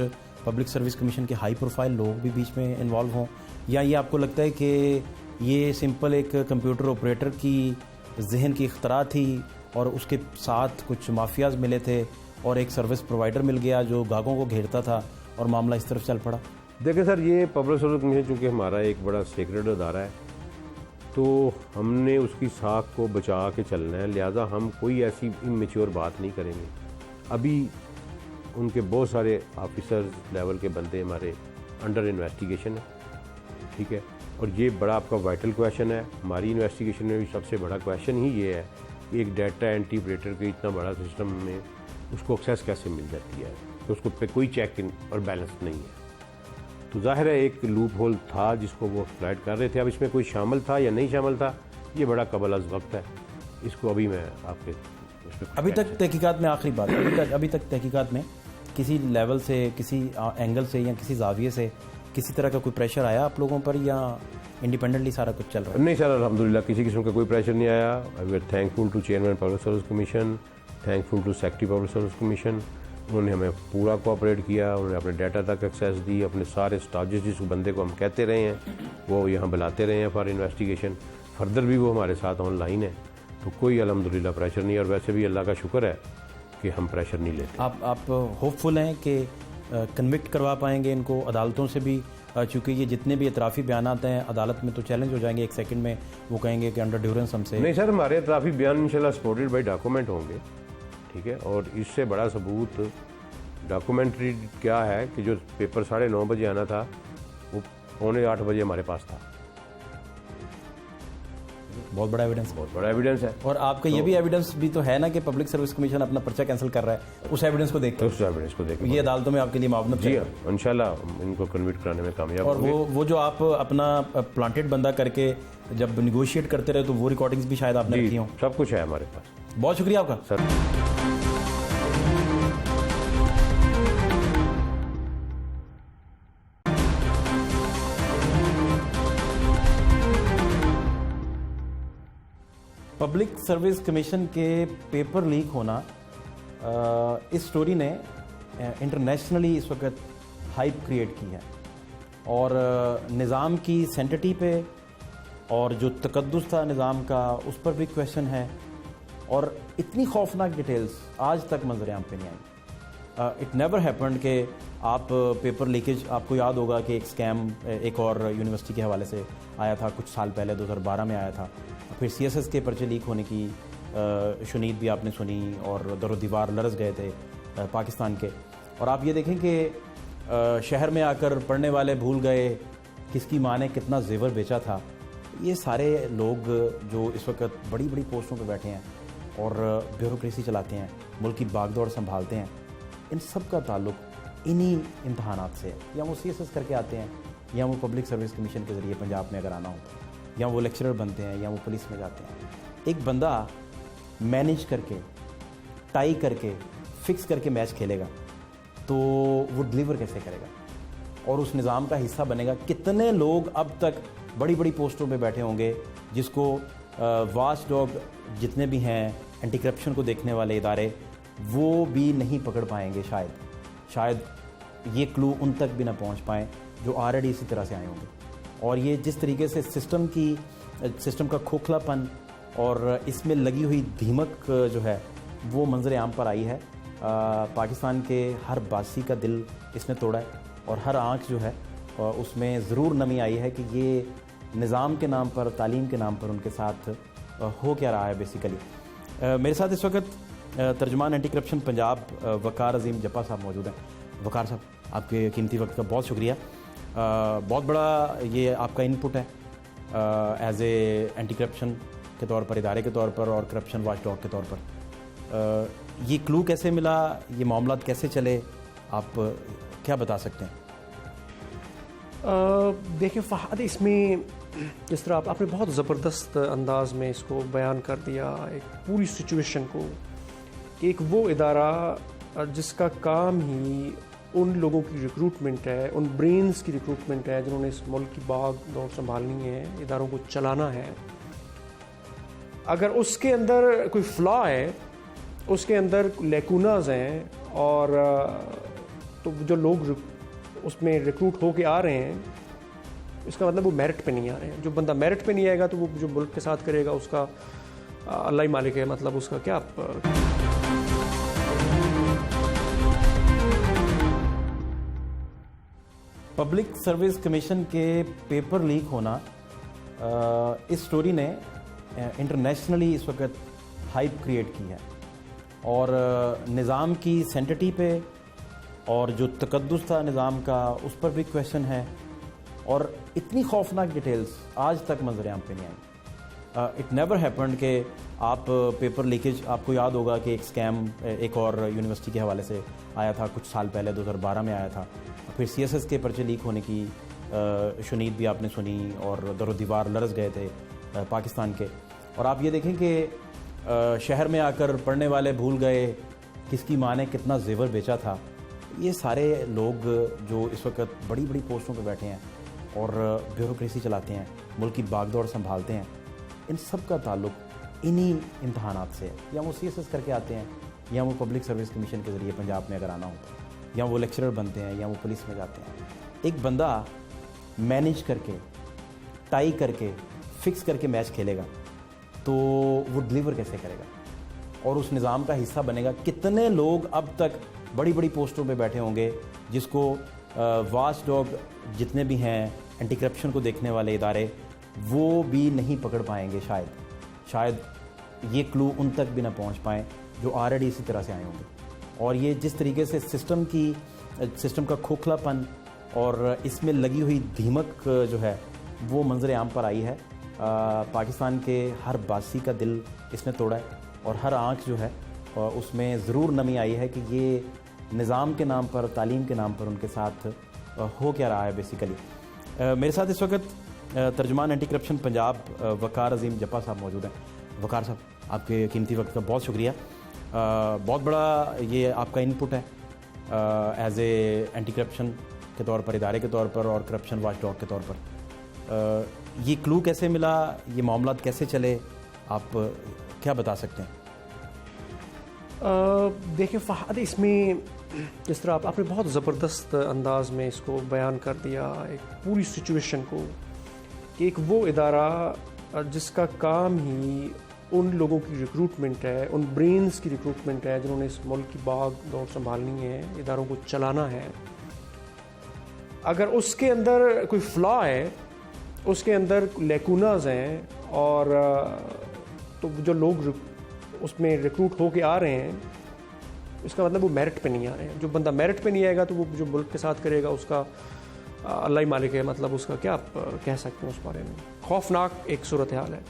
पब्लिक सर्विस कमीशन के हाई प्रोफाइल लोग भी बीच में इन्वॉल्व हों, या ये आपको लगता है कि ये सिंपल एक कंप्यूटर ऑपरेटर की जहन की इख्तरा थी और उसके साथ कुछ माफियाज मिले थे और एक सर्विस प्रोवाइडर मिल गया जो गाहकों को घेरता था और मामला इस तरफ चल पड़ा? देखिए सर, ये पब्लिक सर्विस कमीशन चूँकि हमारा एक बड़ा सीक्रेट अदारा है, तो हमने उसकी साख को बचा के चलना है, लिहाजा हम कोई ऐसी इमेच्योर बात नहीं करेंगे। अभी उनके बहुत सारे ऑफिसर्स लेवल के बंदे हमारे अंडर इन्वेस्टिगेशन है, ठीक है, और ये बड़ा आपका वाइटल क्वेश्चन है। हमारी इन्वेस्टिगेशन में भी सबसे बड़ा क्वेश्चन ही ये है कि एक डाटा एंट्री ऑपरेटर के इतना बड़ा सिस्टम में उसको एक्सेस कैसे मिल जाती है, तो उसको पे कोई चेक इन और बैलेंस नहीं है। तो जाहिर है एक लूप होल था जिसको वो एक्सप्लॉइट कर रहे थे। अब इसमें कोई शामिल था या नहीं शामिल था, ये बड़ा कबल अज़ वक्त है, इसको अभी मैं आपके अभी तक तहकीकात में, आखिरी बात, अभी तक तहकीकात में किसी लेवल से, किसी एंगल से या किसी जाविये से किसी तरह का कोई प्रेशर आया आप लोगों पर, या इंडिपेंडेंटली सारा कुछ चल रहा है? नहीं सर, अल्हम्दुलिल्लाह किसी किस्म का कोई प्रेशर नहीं आया। I we are thankful to chairman public service commission, thankful to secretary public service commission. उन्होंने हमें पूरा कोऑपरेट किया, उन्होंने अपने डाटा तक एक्सेस दी, अपने सारे स्टाफेस जिस बंदे को हम कहते रहे हैं वो यहाँ बुलाते रहे हैं फॉर इन्वेस्टिगेशन, फर्दर भी वो हमारे साथ ऑनलाइन है। तो कोई अल्हम्दुलिल्लाह प्रेशर नहीं, और वैसे भी अल्लाह का शुक्र है कि हम प्रेशर नहीं लेते। आप होपफुल हैं कि कन्विक्ट करवा पाएंगे इनको अदालतों से भी, चूँकि ये जितने भी इतराफ़ी बयान आते हैं अदालत में तो चैलेंज हो जाएंगे, एक सेकंड में वो कहेंगे कि अंडर ड्यूरेंस हमसे नहीं सर, हमारे इतराफ़ी बयान इंशाल्लाह सपोर्टेड बाई डॉक्यूमेंट होंगे, ठीक है। और इससे बड़ा सबूत डॉक्यूमेंट्री क्या है कि जो पेपर 9:30 बजे आना था वो 7:45 बजे हमारे पास था। बहुत बड़ा एविडेंस, बहुत बड़ा एविडेंस है। और आपका ये भी एविडेंस भी तो है ना कि पब्लिक सर्विस कमीशन अपना पर्चा कैंसिल कर रहा है, उस एविडेंस को देख के ये अदालतों में आपके लिए मावनत जी इंशाल्लाह इनको कन्विक्ट कराने में कामयाब और वो जो आप अपना प्लांटेड बंदा करके जब निगोशिएट करते रहे तो वो रिकॉर्डिंग्स भी शायद आपने रखी हों। सब कुछ है हमारे पास। बहुत शुक्रिया आपका सर। पब्लिक सर्विस कमीशन के पेपर लीक होना, इस स्टोरी ने इंटरनेशनली इस वक्त हाइप क्रिएट की है और निज़ाम की सेंटिटी पे और जो तकद्दुस था निज़ाम का उस पर भी क्वेश्चन है और इतनी खौफनाक डिटेल्स आज तक मंजर-ए-आम पे नहीं आई। इट नेवर हैपेंड कि आप पेपर लीकेज, आपको याद होगा कि एक स्कैम एक और यूनिवर्सिटी के हवाले से आया था कुछ साल पहले, 2012 में आया था। फिर CSS के पर्चे लीक होने की शुनीद भी आपने सुनी और दरो दीवार लरस गए थे पाकिस्तान के। और आप ये देखें कि शहर में आकर पढ़ने वाले भूल गए किसकी माँ ने कितना जेवर बेचा था। ये सारे लोग जो इस वक्त बड़ी बड़ी पोस्टों पर बैठे हैं और ब्यूरोक्रेसी चलाते हैं, मुल्क की बागडोर संभालते हैं, इन सब का ताल्लुक इन्हीं इम्तहानात से है। या वो CSS करके आते हैं, या वो पब्लिक सर्विस कमीशन के ज़रिए पंजाब में अगर आना होता है, या वो लेक्चरर बनते हैं, या वो पुलिस में जाते हैं। एक बंदा मैनेज करके, टाई करके, फिक्स करके मैच खेलेगा तो वो डिलीवर कैसे करेगा और उस निज़ाम का हिस्सा बनेगा। कितने लोग अब तक बड़ी बड़ी पोस्टों पे बैठे होंगे जिसको वाच डॉग जितने भी हैं, एंटी करप्शन को देखने वाले इदारे, वो भी नहीं पकड़ पाएंगे। शायद ये क्लू उन तक भी ना पहुंच पाएँ जो ऑलरेडी इसी तरह से आए होंगे। और ये जिस तरीके से सिस्टम का खोखलापन और इसमें लगी हुई धीमक जो है वो मंजर-ए-आम पर आई है। पाकिस्तान के हर बासी का दिल इसने तोड़ा है और हर आँख जो है उसमें ज़रूर नमी आई है कि ये निज़ाम के नाम पर, तालीम के नाम पर उनके साथ हो क्या रहा है बेसिकली। मेरे साथ इस वक्त तर्जुमान एंटी करप्शन पंजाब वकार अजीम जप्पा साहब मौजूद हैं। वकार साहब, आपके कीमती वक्त का बहुत शुक्रिया। बहुत बड़ा ये आपका इनपुट है एज ए एंटी करप्शन के तौर पर, इदारे के तौर पर और करप्शन वाच डॉग के तौर पर। ये क्लू कैसे मिला, ये मामला कैसे चले, आप क्या बता सकते हैं? देखिए फ़हद, इसमें जिस तरह आपने बहुत ज़बरदस्त अंदाज में इसको बयान कर दिया, एक पूरी सिचुएशन को, कि एक वो इदारा जिसका काम ही उन लोगों की रिक्रूटमेंट है, उन ब्रेन्स की रिक्रूटमेंट है जिन्होंने इस मुल्क की बाग दौड़ संभालनी है, इदारों को चलाना है। अगर उसके अंदर कोई फ्लॉ है, उसके अंदर लेकुनाज हैं, और तो जो लोग उसमें रिक्रूट होके आ रहे हैं, इसका मतलब वो मेरिट पे नहीं आ रहे हैं। जो बंदा मेरिट पे नहीं आएगा तो वो जो मुल्क के साथ करेगा उसका अल्लाह ही मालिक है, मतलब उसका क्या। पब्लिक सर्विस कमीशन के पेपर लीक होना, इस स्टोरी ने इंटरनेशनली इस वक्त हाइप क्रिएट की है और निज़ाम की सेंटिटी पे और जो तकद्दुस था निज़ाम का उस पर भी क्वेश्चन है और इतनी खौफनाक डिटेल्स आज तक मंजर-ए-आम पे नहीं आई। इट नेवर हैपेंड कि आप पेपर लीकेज, आपको याद होगा कि एक स्कैम एक और यूनिवर्सिटी के हवाले से आया था कुछ साल पहले, 2012 में आया था। फिर CSS के पर्चे लीक होने की शुनीद भी आपने सुनी और दरो दीवार लरस गए थे पाकिस्तान के। और आप ये देखें कि शहर में आकर पढ़ने वाले भूल गए किसकी माँ ने कितना जेवर बेचा था। ये सारे लोग जो इस वक्त बड़ी बड़ी पोस्टों पर बैठे हैं और ब्यूरोक्रेसी चलाते हैं, मुल्क की बागडोर संभालते हैं, इन सब का ताल्लुक इन्हीं इम्तहानात से है। या वो CSS करके आते हैं, या वो पब्लिक सर्विस कमीशन के ज़रिए पंजाब में अगर आना होता है, या वो लेक्चरर बनते हैं, या वो पुलिस में जाते हैं। एक बंदा मैनेज करके, टाई करके, फिक्स करके मैच खेलेगा तो वो डिलीवर कैसे करेगा और उस निज़ाम का हिस्सा बनेगा। कितने लोग अब तक बड़ी बड़ी पोस्टों पे बैठे होंगे जिसको वाच डॉग जितने भी हैं, एंटी करप्शन को देखने वाले इदारे, वो भी नहीं पकड़ पाएंगे। शायद ये क्लू उन तक भी ना पहुंच पाएँ जो ऑलरेडी इसी तरह से आए होंगे। और ये जिस तरीके से सिस्टम का खोखलापन और इसमें लगी हुई धीमक जो है वो मंजर-ए-आम पर आई है। पाकिस्तान के हर बासी का दिल इसने तोड़ा है और हर आँख जो है उसमें ज़रूर नमी आई है कि ये निज़ाम के नाम पर, तालीम के नाम पर उनके साथ हो क्या रहा है बेसिकली। मेरे साथ इस वक्त तर्जुमान एंटी करप्शन पंजाब वकार अजीम जप्पा साहब मौजूद हैं। वकार साहब, आपके कीमती वक्त का बहुत शुक्रिया। बहुत बड़ा ये आपका इनपुट है एज ए एंटी करप्शन के तौर पर, इदारे के तौर पर और करप्शन वाच डॉग के तौर पर। ये क्लू कैसे मिला, ये मामला कैसे चले, आप क्या बता सकते हैं? देखिए फ़हद, इसमें जिस तरह आपने बहुत ज़बरदस्त अंदाज में इसको बयान कर दिया, एक पूरी सिचुएशन को, कि एक वो इदारा जिसका काम ही उन लोगों की रिक्रूटमेंट है, उन ब्रेन्स की रिक्रूटमेंट है जिन्होंने इस मुल्क की बाग दौड़ संभालनी है, इदारों को चलाना है, अगर उसके अंदर कोई फ्लॉ है, उसके अंदर लेकुनाज हैं, और तो जो लोग उसमें रिक्रूट होके आ रहे हैं, इसका मतलब वो मेरिट पे नहीं आ रहे हैं। जो बंदा मेरिट पे नहीं आएगा तो वो जो मुल्क के साथ करेगा उसका अल्लाह ही मालिक है, मतलब उसका क्या आप कह सकते हैं उस बारे में। खौफनाक एक सूरत हाल है।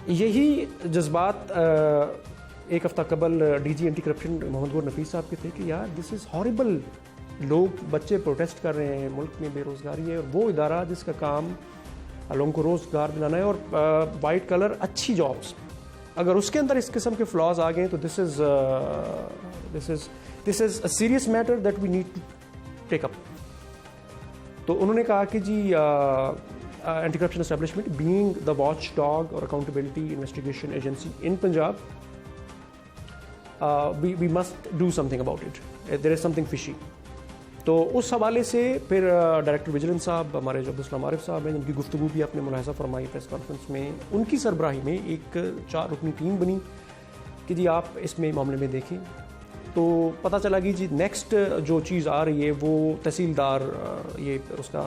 यही जज्बात एक हफ़्ता कबल डीजी एंटी करप्शन मोहम्मद गौर नफीस साहब के थे कि यार दिस इज़ हॉरिबल, लोग बच्चे प्रोटेस्ट कर रहे हैं, मुल्क में बेरोज़गारी है, और वो इदारा जिसका काम लोगों को रोज़गार दिलाना है, और वाइट कलर अच्छी जॉब्स, अगर उसके अंदर इस किस्म के फ्लॉज आ गए तो this is a serious matter that we need to take up. तो उन्होंने कहा कि जी anti corruption establishment being the watch dog और accountability investigation agency in Punjab, we must do something about it, there is something fishy. तो उस हवाले से फिर डायरेक्टर विजिलेंस साहब हमारे जो अब्दुल आरिफ साहब हैं, जिनकी गुफ्तगू भी आपने मुलाहिजा फरमाई प्रेस कॉन्फ्रेंस में, उनकी सरबराही में एक 4 रुकनी टीम बनी कि जी आप इसमें मामले में देखें। तो पता चला कि जी नेक्स्ट जो चीज़ आ रही है वो तहसीलदार, ये उसका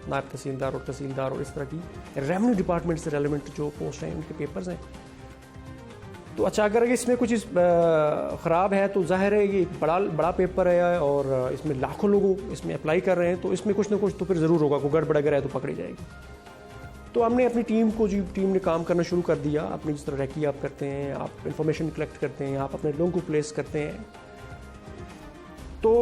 नायब तहसीलदार और इस तरह की रेवेन्यू डिपार्टमेंट से रेलेवेंट जो पोस्ट हैं उनके पेपर्स हैं। तो अच्छा, अगर इसमें कुछ ख़राब है तो जाहिर है ये एक बड़ा पेपर है और इसमें लाखों लोग इसमें अप्लाई कर रहे हैं, तो इसमें कुछ ना कुछ तो फिर ज़रूर होगा, कोई गड़बड़ अगर है तो पकड़ी जाएगी। तो हमने अपनी टीम ने काम करना शुरू कर दिया। अपनी जिस तरह रैकी आप करते हैं, आप इंफॉर्मेशन कलेक्ट करते हैं, आप अपने लोगों को प्लेस करते हैं। तो